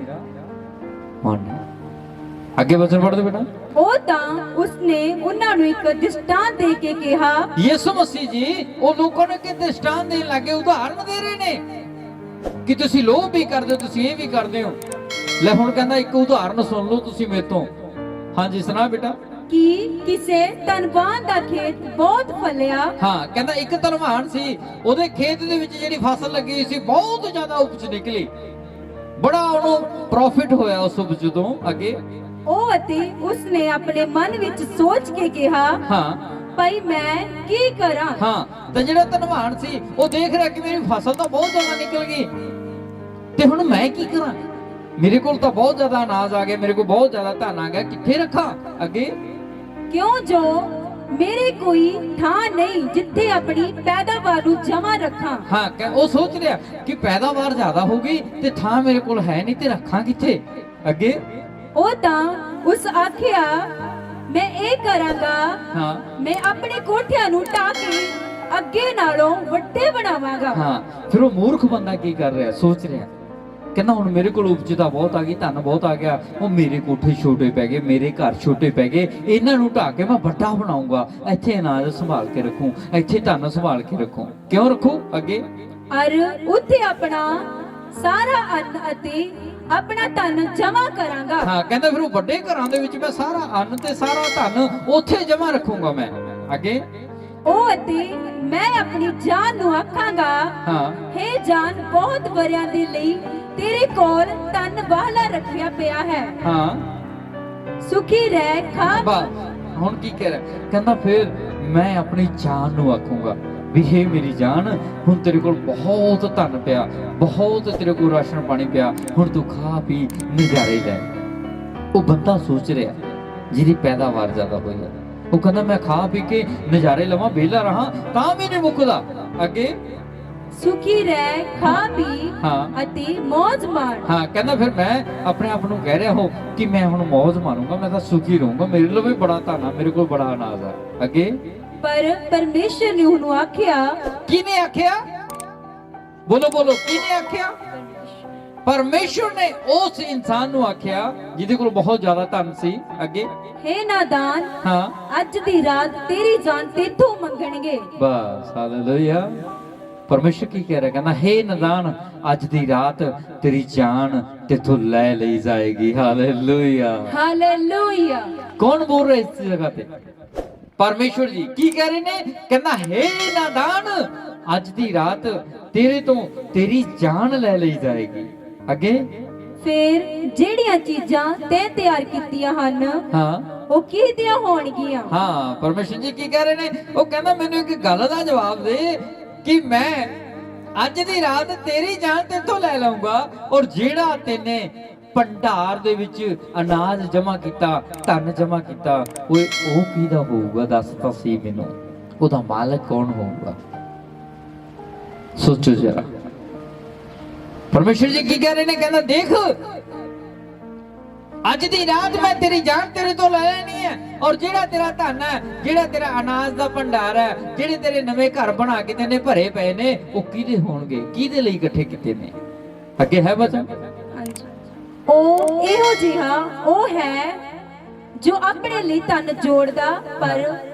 ਮਨ ਹੈ। ਅੱਗੇ ਵਚਨ ਪੜ੍ਹਦੇ ਬੇਟਾ। ਉਹ ਤਾਂ ਉਸਨੇ ਉਹਨਾਂ ਨੂੰ ਇੱਕ ਦ੍ਰਿਸ਼ਟਾਂਤ ਦੇ ਕੇ ਕਿਹਾ। ਯਿਸੂ ਮਸੀਹ ਜੀ ਉਹ ਲੋਕਾਂ ਨੂੰ ਕਿ ਦ੍ਰਿਸ਼ਟਾਂਤ ਦੇਣ ਲੱਗੇ, ਉਦਾਹਰਨ ਦੇ ਰਹੇ ਨੇ ਕਿ ਤੁਸੀਂ ਲੋਭ ਵੀ ਕਰਦੇ ਹੋ, ਤੁਸੀਂ ਇਹ ਵੀ ਕਰਦੇ ਹੋ। ਲੈ ਹੁਣ ਕਹਿੰਦਾ ਇੱਕ ਉਦਾਹਰਨ ਸੁਣ ਲਓ ਤੁਸੀਂ ਮੇਰੇ ਤੋਂ। ਹਾਂਜੀ ਸੁਣਾ ਬੇਟਾ। ਕਿ ਕਿਸੇ ਧਨਵਾਨ ਦਾ ਖੇਤ ਬਹੁਤ ਫਲਿਆ। ਹਾਂ, ਕਹਿੰਦਾ ਇੱਕ ਧਨਵਾਨ ਸੀ, ਉਹਦੇ ਖੇਤ ਦੇ ਵਿੱਚ ਜਿਹੜੀ ਫਸਲ ਲੱਗੀ ਹੋਈ ਸੀ ਬਹੁਤ ਜ਼ਿਆਦਾ ਉਪਜ ਨਿਕਲੀ, ਬੜਾ ਉਹਨੂੰ ਪ੍ਰੋਫਿਟ ਹੋਇਆ ਉਸ ਉਪਜ ਤੋਂ। ਅੱਗੇ ਉਹ ਅਤੇ ਉਸਨੇ ਆਪਣੇ ਮਨ ਵਿੱਚ ਸੋਚ ਕੇ ਕਿਹਾ, ਹਾਂ ਭਾਈ ਮੈਂ ਕੀ ਕਰਾਂ? ਹਾਂ, ਤੇ ਜਿਹੜਾ ਧਨਵਾਨ ਸੀ ਉਹ ਦੇਖ ਰਿਹਾ ਕਿ ਮੇਰੀ ਫਸਲ ਤਾਂ ਬਹੁਤ ਜ਼ਿਆਦਾ ਨਿਕਲ ਗਈ, ਤੇ ਹੁਣ ਮੈਂ ਕੀ ਕਰਾਂ? ਮੇਰੇ ਕੋਲ ਤਾਂ ਬਹੁਤ ਜ਼ਿਆਦਾ ਅਨਾਜ ਆ ਗਿਆ, ਮੇਰੇ ਕੋਲ ਬਹੁਤ ਜ਼ਿਆਦਾ ਧਨ ਆ ਗਿਆ, ਕਿੱਥੇ ਰੱਖਾਂ? ਅੱਗੇ ਕਿਉਂ ਜੋ ਮੇਰੇ ਕੋਈ ਥਾਂ ਨਹੀਂ ਜਿੱਥੇ ਆਪਣੀ ਪੈਦਾਵਾਰ ਨੂੰ ਜਮਾ ਰੱਖਾਂ। ਹਾਂ, ਉਹ ਸੋਚ ਰਿਹਾ ਕਿ ਪੈਦਾਵਾਰ ਜ਼ਿਆਦਾ ਹੋ ਗਈ ਤੇ ਥਾਂ ਮੇਰੇ ਕੋਲ ਹੈ ਨਹੀਂ, ਤੇ ਰੱਖਾਂ ਕਿੱਥੇ? ਅੱਗੇ ਉਹ ਤਾਂ ਉਸ ਆਖਿਆ, ਮੈਂ ਇਹ ਕਰਾਂਗਾ, ਹਾਂ, ਮੈਂ ਆਪਣੇ ਕੋਠਿਆਂ ਨੂੰ ਢਾਹ ਕੇ ਅੱਗੇ ਨਾਲੋਂ ਵੱਡੇ ਬਣਾਵਾਂਗਾ। ਹਾਂ, ਫਿਰ ਉਹ ਮੂਰਖ ਬੰਦਾ ਕੀ ਕਰ ਰਿਹਾ? ਸੋਚ ਰਿਹਾ, ਕਹਿੰਦਾ ਹੁਣ ਮੇਰੇ ਕੋਲ ਉਪਜਤਾ ਬਹੁਤ ਆ ਗਈ, ਧਨ ਬਹੁਤ ਆ ਗਿਆ, ਉਹ ਮੇਰੇ ਕੋਠੇ ਛੋਟੇ ਪੈ ਗਏ, ਮੇਰੇ ਘਰ ਛੋਟੇ ਪੈ ਗਏ, ਇਹਨਾਂ ਨੂੰ ਢਾਹ ਕੇ ਮੈਂ ਵੱਡਾ ਬਣਾਉਂਗਾ, ਇੱਥੇ ਅਨਾਜ ਸੰਭਾਲ ਕੇ ਰੱਖੂੰ, ਇੱਥੇ ਧਨ ਸੰਭਾਲ ਕੇ ਰੱਖੂੰ। ਕਿਉਂ ਰੱਖੂ? ਅੱਗੇ ਅਰ ਉੱਥੇ ਆਪਣਾ ਸਾਰਾ ਅੰਨ ਅਤੇ ਆਪਣਾ ਧਨ ਜਮਾ ਕਰਾਂਗਾ। ਹਾਂ, ਕਹਿੰਦਾ ਫਿਰ ਉਹ ਵੱਡੇ ਘਰਾਂ ਦੇ ਵਿੱਚ ਮੈਂ ਸਾਰਾ ਅੰਨ ਤੇ ਸਾਰਾ ਧਨ ਉੱਥੇ ਜਮਾ ਰੱਖੂੰਗਾ ਮੈਂ। ਅੱਗੇ ਉਹ ਅਤੇ ਮੈਂ ਆਪਣੀ ਜਾਨ ਨੂੰ ਆਖਾਂਗਾ, ਹਾਂ, ਹੇ ਜਾਨ, ਬਹੁਤ ਵਰਿਆਂ ਦੇ ਲਈ ਤੇਰੇ ਕੋਲ ਧਨ ਵਾਲਾ ਰੱਖਿਆ ਪਿਆ ਹੈ। ਹਾਂ, ਸੁਖੀ ਰਹਿ, ਖਾ। ਬਸ ਹੁਣ ਕੀ ਕਹਿ ਰਿਹਾ? ਕਹਿੰਦਾ ਫਿਰ ਮੈਂ ਆਪਣੀ ਜਾਨ ਨੂੰ ਆਖੂੰਗਾ ਵੀ ਹੇ ਮੇਰੀ ਜਾਨ, ਹੁਣ ਤੇਰੇ ਕੋਲ ਬਹੁਤ ਧਨ ਪਿਆ, ਬਹੁਤ ਤੇਰੇ ਕੋਲ ਰਾਸ਼ਨ ਪਾਣੀ ਪਿਆ, ਹੁਣ ਤੂੰ ਖਾ ਪੀ ਨਜ਼ਾਰੇ ਲੈ। ਉਹ ਬੰਦਾ ਸੋਚ ਰਿਹਾ ਜਿਹਦੀ ਪੈਦਾਵਾਰ ਜ਼ਿਆਦਾ ਹੋਈ ਹੈ, ਉਹ ਕਹਿੰਦਾ ਮੈਂ ਖਾ ਪੀ ਕੇ ਨਜ਼ਾਰੇ ਲਵਾਂ, ਵਿਹਲਾ ਰਹਾ ਤਾਂ ਵੀ ਨਹੀਂ ਮੁੱਕਦਾ। ਅੱਗੇ ਸੁਖੀ ਰਹਿ, ਖਾ ਪੀ ਹਾਂ ਅਤੇ ਮौज ਮਾਰ। ਹਾਂ, ਕਹਿੰਦਾ ਫਿਰ ਮੈਂ ਆਪਣੇ ਆਪ ਨੂੰ ਕਹਿ ਰਿਹਾ ਹੋ ਕਿ ਮੈਂ ਹੁਣ ਮौज ਮਾਰੂੰਗਾ, ਮੈਂ ਤਾਂ ਸੁਖੀ ਰਹੂੰਗਾ, ਮੇਰੇ ਲਈ ਵੀ ਬੜਾ ਧਨ ਆ, ਮੇਰੇ ਕੋਲ ਬੜਾ ਅਨਾਜ ਆ। ਅੱਗੇ ਪਰ ਪਰਮੇਸ਼ਰ ਨੇ ਉਹਨੂੰ ਆਖਿਆ, ਕਿਹਨੇ ਆਖਿਆ? ਬੋਲੋ ਬੋਲੋ, ਕਿਹਨੇ ਆਖਿਆ? ਪਰਮੇਸ਼ਰ ਨੇ ਉਸ ਇਨਸਾਨ ਨੂੰ ਆਖਿਆ ਜਿਹਦੇ ਕੋਲ ਬਹੁਤ ਜ਼ਿਆਦਾ ਧਨ ਸੀ। ਅੱਗੇ ਹੇ ਨਾਦਾਨ, ਹਾਂ, ਅੱਜ ਦੀ ਰਾਤ ਤੇਰੀ ਜਾਨ ਤੇਥੋਂ ਮੰਗਣਗੇ। ਬਸ ਹਾਲੇਲੂਇਆ। ਪਰਮੇਸ਼ਰ ਕੀ ਕਹਿ ਰਿਹਾ? ਕਹਿੰਦਾ ਹੇ ਨਾਦਾਨ, ਅੱਜ ਦੀ ਰਾਤ ਤੇਰੀ ਜਾਨ ਤੇਥੋਂ ਲੈ ਲਈ ਜਾਏਗੀ। Hallelujah, hallelujah. ਕੌਣ ਬੋਲ ਰਿਹਾ ਇਸ ਜਗ੍ਹਾ ਤੇ? ਪਰਮੇਸ਼ਰ ਜੀ ਕੀ ਕਹਿ ਰਹੇ ਨੇ? ਕਹਿੰਦਾ ਹੇ ਨਾਦਾਨ, ਅੱਜ ਦੀ ਰਾਤ ਤੇਰੇ ਤੋਂ ਤੇਰੀ ਜਾਨ ਲੈ ਲਈ ਜਾਏਗੀ। ਅੱਗੇ ਫਿਰ ਜਿਹੜੀਆਂ ਚੀਜ਼ਾਂ ਤੈਂ ਤਿਆਰ ਕੀਤੀਆਂ ਹਨ, ਹਾਂ, ਉਹ ਕਿਹਦੀਆਂ ਹੋਣਗੀਆਂ? ਹਾਂ, ਪਰਮੇਸ਼ਰ ਜੀ ਕੀ ਕਹਿ ਰਹੇ ਨੇ? ਉਹ ਕਹਿੰਦਾ ਮੈਨੂੰ ਇੱਕ ਗੱਲ ਦਾ ਜਵਾਬ ਦੇ ਕਿ ਮੈਂ ਅੱਜ ਦੀ ਰਾਤ ਤੇਰੀ ਜਾਨ ਤੇਥੋਂ ਲੈ ਲਵਾਂਗਾ, ਔਰ ਜਿਹੜਾ ਤੈਨੇ ਭੰਡਾਰ ਦੇ ਵਿੱਚ ਅਨਾਜ ਜਮਾ ਕੀਤਾ, ਧਨ ਜਮਾ ਕੀਤਾ, ਓਏ ਉਹ ਕਿਹਦਾ ਹੋਊਗਾ? ਦੱਸ ਤਾਂ ਸਹੀ ਮੈਨੂੰ, ਉਹਦਾ ਮਾਲਕ ਕੌਣ ਹੋਊਗਾ? ਸੋਚੋ ਜਰਾ। ਪਰਮੇਸ਼ਰ ਜੀ ਕੀ ਕਹਿ ਰਹੇ ਨੇ? ਕਹਿੰਦਾ ਦੇਖ, ਅੱਜ ਦੀ ਰਾਤ ਮੈਂ ਤੇਰੀ ਜਾਨ ਤੇਰੇ ਤੋਂ ਲੈ ਲੈਣੀ ਹੈ, ਔਰ ਜਿਹੜਾ ਤੇਰਾ ਧਨ ਹੈ, ਜਿਹੜਾ ਤੇਰਾ ਅਨਾਜ ਦਾ ਭੰਡਾਰ ਹੈ, ਜਿਹੜੇ ਤੇਰੇ ਨਵੇਂ ਘਰ ਬਣਾ ਕੇ ਤੈਨੇ ਭਰੇ ਪਏ ਨੇ, ਉਹ ਕਿਹਦੇ ਹੋਣਗੇ? ਕਿਹਦੇ ਲਈ ਇਕੱਠੇ ਕੀਤੇ ਨੇ? ਅੱਗੇ ਹੈ ਬਚਨ। ਹਾਂਜੀ, ਉਹ ਇਹੋ ਜਿਹਾ ਉਹ ਹੈ ਜੋ ਆਪਣੇ ਲਈ ਧਨ ਜੋੜਦਾ, ਪਰ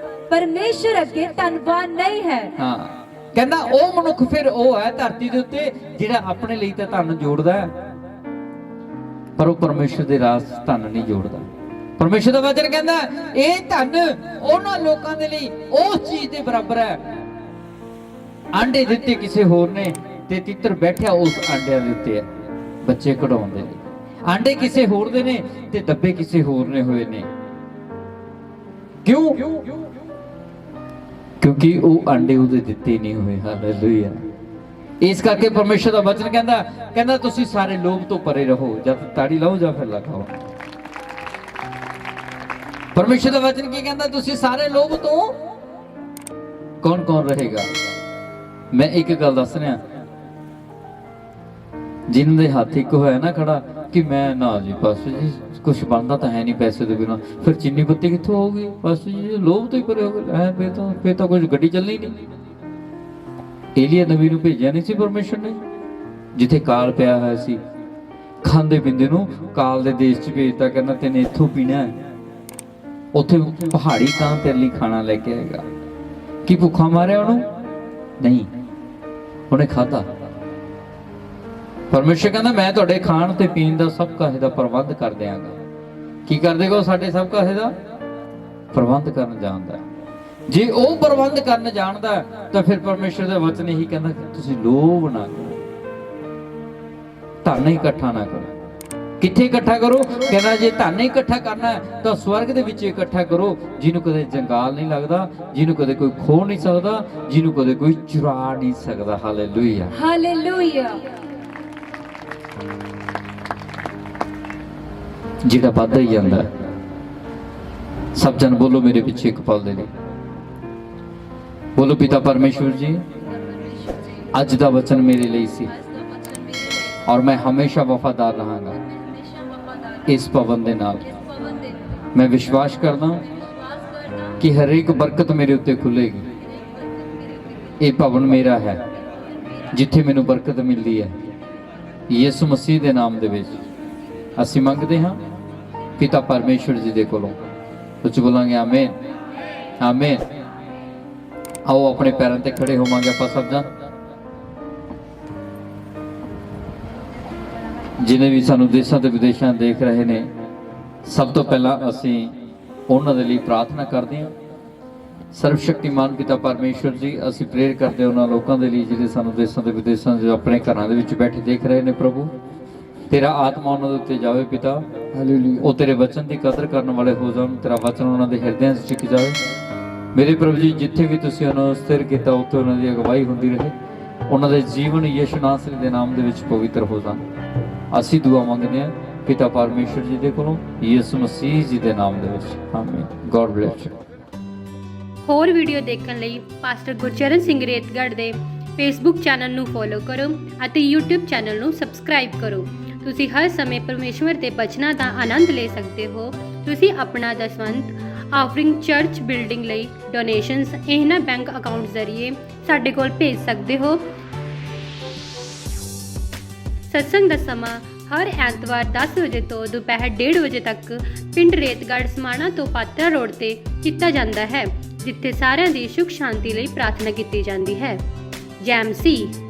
ਪਰਮੇਸ਼ਰ ਅੱਗੇ ਧਨਵਾਨ ਨਹੀਂ ਹੈ। ਹਾਂ, ਕਹਿੰਦਾ ਉਹ ਮਨੁੱਖ ਫਿਰ ਉਹ ਹੈ ਧਰਤੀ ਦੇ ਉੱਤੇ ਜਿਹੜਾ ਆਪਣੇ ਲਈ ਤਾਂ ਧਨ ਜੋੜਦਾ ਹੈ, ਪਰ ਉਹ ਪਰਮੇਸ਼ਰ ਦੇ ਰਾਸ ਧਨ ਨਹੀਂ ਜੋੜਦਾ। ਪਰਮੇਸ਼ਰ ਦਾ ਵਚਨ ਕਹਿੰਦਾ ਇਹ ਧਨ ਉਹਨਾਂ ਲੋਕਾਂ ਦੇ ਲਈ ਉਸ ਚੀਜ਼ ਦੇ ਬਰਾਬਰ ਹੈ। ਆਂਡੇ ਦਿੱਤੇ ਕਿਸੇ ਹੋਰ ਨੇ ਤੇ ਤਿੱਤਰ ਬੈਠਿਆ ਉਸ ਆਂਡਿਆਂ ਦੇ ਉੱਤੇ ਹੈ, ਬੱਚੇ ਕਢਾਉਣ ਦੇ ਲਈ। ਆਂਡੇ ਕਿਸੇ ਹੋਰ ਦੇ ਨੇ ਤੇ ਡੱਬੇ ਕਿਸੇ ਹੋਰ ਨੇ ਹੋਏ ਨੇ। ਕਿਉਂ? ਕਿਉਂਕਿ ਉਹ ਆਂਡੇ ਉਹਦੇ ਦਿੱਤੇ ਨਹੀਂ ਹੋਏ। ਹਾਲੇਲੂਇਆ। ਇਸ ਕਰਕੇ ਪਰਮੇਸ਼ਰ ਦਾ ਵਚਨ ਕਹਿੰਦਾ ਤੁਸੀਂ ਸਾਰੇ ਲੋਭ ਤੋਂ ਪਰੇ ਰਹੋ। ਜਦ ਤਾੜੀ ਲਾਓ ਜਾਂ ਫਿਰ ਲਗਾਓ। ਪਰਮੇਸ਼ਰ ਦਾ ਵਚਨ ਕੀ ਕਹਿੰਦਾ? ਤੁਸੀਂ ਸਾਰੇ ਲੋਭ ਤੋਂ ਕੌਣ ਕੌਣ ਰਹੇਗਾ? ਮੈਂ ਇੱਕ ਗੱਲ ਦੱਸ ਰਿਹਾ, ਜਿਨ੍ਹਾਂ ਦੇ ਹੱਥ ਇੱਕ ਹੋਇਆ ਨਾ ਖੜਾ ਕਿ ਮੈਂ ਨਾ ਜੀ ਬਸ ਜੀ ਕੁਛ ਬਣਦਾ ਤਾਂ ਹੈ ਨਹੀਂ ਪੈਸੇ ਦੇ ਬਿਨਾਂ, ਫਿਰ ਚੀਨੀ ਪੱਤੀ ਕਿੱਥੋਂ ਹੋਊਗੀ? ਬਸ ਜੀ ਲੋਭ ਤੋਂ ਹੀ ਪਰੇ ਹੋ ਗਏ। ਫਿਰ ਤਾਂ ਕੁਝ ਗੱਡੀ ਚੱਲਣੀ ਨਹੀਂ। ਏਲੀਆ ਨਬੀ ਨੂੰ ਭੇਜਿਆ ਨਹੀਂ ਸੀ ਪਰਮੇਸ਼ਰ ਨੇ, ਜਿੱਥੇ ਕਾਲ ਪਿਆ ਹੋਇਆ ਸੀ, ਖਾਂਦੇ ਪੀਂਦੇ ਨੂੰ ਕਾਲ ਦੇ ਦੇਸ਼ 'ਚ ਭੇਜਤਾ। ਕਹਿੰਦਾ ਤੈਨੇ ਇੱਥੋਂ ਪੀਣਾ ਹੈ, ਉੱਥੇ ਪਹਾੜੀ ਕਾਂ ਤੇਰੇ ਲਈ ਖਾਣਾ ਲੈ ਕੇ ਆਏਗਾ। ਕੀ ਭੁੱਖਾ ਮਾਰਿਆ ਉਹਨੂੰ? ਨਹੀਂ, ਉਹਨੇ ਖਾਧਾ। ਪਰਮੇਸ਼ਰ ਕਹਿੰਦਾ ਮੈਂ ਤੁਹਾਡੇ ਖਾਣ ਤੇ ਪੀਣ ਦਾ ਸਭ ਕਾਹੇ ਦਾ ਪ੍ਰਬੰਧ ਕਰ ਦਿਆਂਗਾ। ਕੀ ਕਰ ਦੇਗਾ? ਉਹ ਸਾਡੇ ਸਭ ਕਾਹੇ ਦਾ ਪ੍ਰਬੰਧ ਕਰਨ ਜਾਣਦਾ। ਜੇ ਉਹ ਪ੍ਰਬੰਧ ਕਰਨ ਜਾਣਦਾ ਤਾਂ ਫਿਰ ਪਰਮੇਸ਼ਰ ਦਾ ਵਚਨ ਇਹੀ ਕਹਿੰਦਾ ਕਿ ਤੁਸੀਂ ਲੋਭ ਨਾ ਕਰੋ, ਧਨ ਇਕੱਠਾ ਨਾ ਕਰੋ। ਕਿੱਥੇ ਇਕੱਠਾ ਕਰੋ? ਕਹਿੰਦਾ ਜੇ ਧਨ ਇਕੱਠਾ ਕਰਨਾ ਹੈ ਤਾਂ ਸਵਰਗ ਦੇ ਵਿੱਚ ਇਕੱਠਾ ਕਰੋ, ਜਿਹਨੂੰ ਕਦੇ ਜੰਗਾਲ ਨਹੀਂ ਲੱਗਦਾ, ਜਿਹਨੂੰ ਕਦੇ ਕੋਈ ਖੋ ਨਹੀਂ ਸਕਦਾ, ਜਿਹਨੂੰ ਕਦੇ ਕੋਈ ਚੁਰਾ ਨਹੀਂ ਸਕਦਾ। Hallelujah, hallelujah. ਜਿਹੜਾ ਵੱਧਦਾ ਹੀ ਜਾਂਦਾ। ਸਭ ਜਨ ਬੋਲੋ ਮੇਰੇ ਪਿੱਛੇ ਇੱਕ ਪਲ ਦੇ ਲਈ। ਬੋਲੋ ਪਿਤਾ ਪਰਮੇਸ਼ਵਰ ਜੀ, ਅੱਜ ਦਾ ਵਚਨ ਮੇਰੇ ਲਈ ਸੀ ਔਰ ਮੈਂ ਹਮੇਸ਼ਾ ਵਫਾਦਾਰ ਰਹਾਂਗਾ ਇਸ ਭਵਨ ਦੇ ਨਾਲ। ਮੈਂ ਵਿਸ਼ਵਾਸ ਕਰਦਾ ਕਿ ਹਰ ਇੱਕ ਬਰਕਤ ਮੇਰੇ ਉੱਤੇ ਖੁੱਲੇਗੀ। ਇਹ ਭਵਨ ਮੇਰਾ ਹੈ ਜਿੱਥੇ ਮੈਨੂੰ ਬਰਕਤ ਮਿਲਦੀ ਹੈ। ਯਿਸੂ ਮਸੀਹ ਦੇ ਨਾਮ ਦੇ ਵਿੱਚ ਅਸੀਂ ਮੰਗਦੇ ਹਾਂ ਪਿਤਾ ਪਰਮੇਸ਼ਵਰ ਜੀ ਦੇ ਕੋਲੋਂ। ਉੱਚ ਬੋਲਾਂਗੇ ਆਮੇਨ, ਆਮੇਨ। ਆਓ ਆਪਣੇ ਪੈਰਾਂ ਤੇ ਖੜੇ ਹੋਵਾਂਗੇ ਆਪਾਂ ਸਭ ਜਣ। ਜਿਨੇ ਵੀ ਸਾਨੂੰ ਦੇਸ਼ਾਂ ਤੇ ਵਿਦੇਸ਼ਾਂ ਦੇਖ ਰਹੇ ਨੇ, ਸਭ ਤੋਂ ਪਹਿਲਾਂ ਅਸੀਂ ਉਹਨਾਂ ਦੇ ਲਈ ਪ੍ਰਾਰਥਨਾ ਕਰਦੇ ਹਾਂ। ਸਰਵਸ਼ਕਤੀਮਾਨ ਪਿਤਾ ਪਰਮੇਸ਼ਵਰ ਜੀ, ਅਸੀਂ ਪ੍ਰੇਰ ਕਰਦੇ ਹਾਂ ਉਹਨਾਂ ਲੋਕਾਂ ਦੇ ਲਈ ਜਿਹੜੇ ਸਾਨੂੰ ਦੇਸ਼ਾਂ ਤੇ ਵਿਦੇਸ਼ਾਂ ਦੇ ਆਪਣੇ ਘਰਾਂ ਦੇ ਵਿੱਚ ਬੈਠੇ ਦੇਖ ਰਹੇ ਨੇ। ਪ੍ਰਭੂ, ਤੇਰਾ ਆਤਮਾ ਉਹਨਾਂ ਦੇ ਉੱਤੇ ਜਾਵੇ ਪਿਤਾ। ਹਾਲੇਲੂਇਆ। ਉਹ ਤੇਰੇ ਵਚਨ ਦੀ ਕਦਰ ਕਰਨ ਵਾਲੇ ਹੋ ਜਾਣ, ਤੇਰਾ ਵਚਨ ਉਹਨਾਂ ਦੇ ਹਿਰਦਿਆਂ 'ਚ ਟਿਕ ਜਾਵੇ। ਮੇਰੇ ਪ੍ਰਭੂ ਜੀ, ਜਿੱਥੇ ਵੀ ਤੁਸੀਂ ਉਹਨਾਂ ਨੂੰ ਸਥਿਰ ਕੀਤਾ ਉੱਥੇ ਉਹਨਾਂ ਦੀ ਅਗਵਾਈ ਹੁੰਦੀ ਰਹੇ। ਉਹਨਾਂ ਦੇ ਜੀਵਨ ਯਿਸੂ ਨਾਸਰੀ ਦੇ ਨਾਮ ਦੇ ਵਿੱਚ ਪਵਿੱਤਰ ਹੋ ਜਾਣ। ਅਸੀਂ ਦੁਆ ਮੰਗਦੇ ਹਾਂ ਪਿਤਾ ਪਰਮੇਸ਼ਵਰ ਜੀ ਦੇ ਕੋਲੋਂ, ਯਿਸੂ ਮਸੀਹ ਜੀ ਦੇ ਨਾਮ ਦੇ ਵਿੱਚ। ਆਮੀਨ। God bless you. ਹੋਰ ਵੀਡੀਓ ਦੇਖਣ ਲਈ ਪਾਸਟਰ ਗੁਰਚਰਨ ਸਿੰਘ ਰੇਤਗੜ੍ਹ ਦੇ ਫੇਸਬੁੱਕ ਚੈਨਲ ਨੂੰ ਫੋਲੋ ਕਰੋ ਅਤੇ YouTube ਚੈਨਲ ਨੂੰ ਸਬਸਕ੍ਰਾਈਬ ਕਰੋ। ਤੁਸੀਂ ਹਰ ਸਮੇਂ ਪਰਮੇਸ਼ਵਰ ਦੇ ਬਚਨਾਂ ਦਾ ਆਨੰਦ ਲੈ ਸਕਦੇ ਹੋ। ਤੁਸੀਂ ਆਪਣਾ ਦਸਵੰਧ ਆਫਰਿੰਗ ਚਰਚ ਬਿਲਡਿੰਗ ਲਈ ਡੋਨੇਸ਼ਨਸ ਇਹਨਾਂ ਬੈਂਕ ਅਕਾਊਂਟ ਜ਼ਰੀਏ ਸਾਡੇ ਕੋਲ ਭੇਜ ਸਕਦੇ ਹੋ। ਸਤਸੰਗ ਦਾ ਸਮਾਂ ਹਰ ਐਤਵਾਰ 10 ਵਜੇ ਤੋਂ ਦੁਪਹਿਰ 1:30 ਵਜੇ ਤੱਕ ਪਿੰਡ ਰੇਤਗੜ੍ਹ ਸਮਾਣਾ ਤੋਂ ਪਾਤਰਾ ਰੋਡ ਤੇ ਕੀਤਾ ਜਾਂਦਾ ਹੈ, ਜਿੱਥੇ ਸਾਰਿਆਂ ਦੀ ਸੁਖ ਸ਼ਾਂਤੀ ਲਈ ਪ੍ਰਾਰਥਨਾ ਕੀਤੀ ਜਾਂਦੀ ਹੈ। ਜੈ ਮਸੀਹ।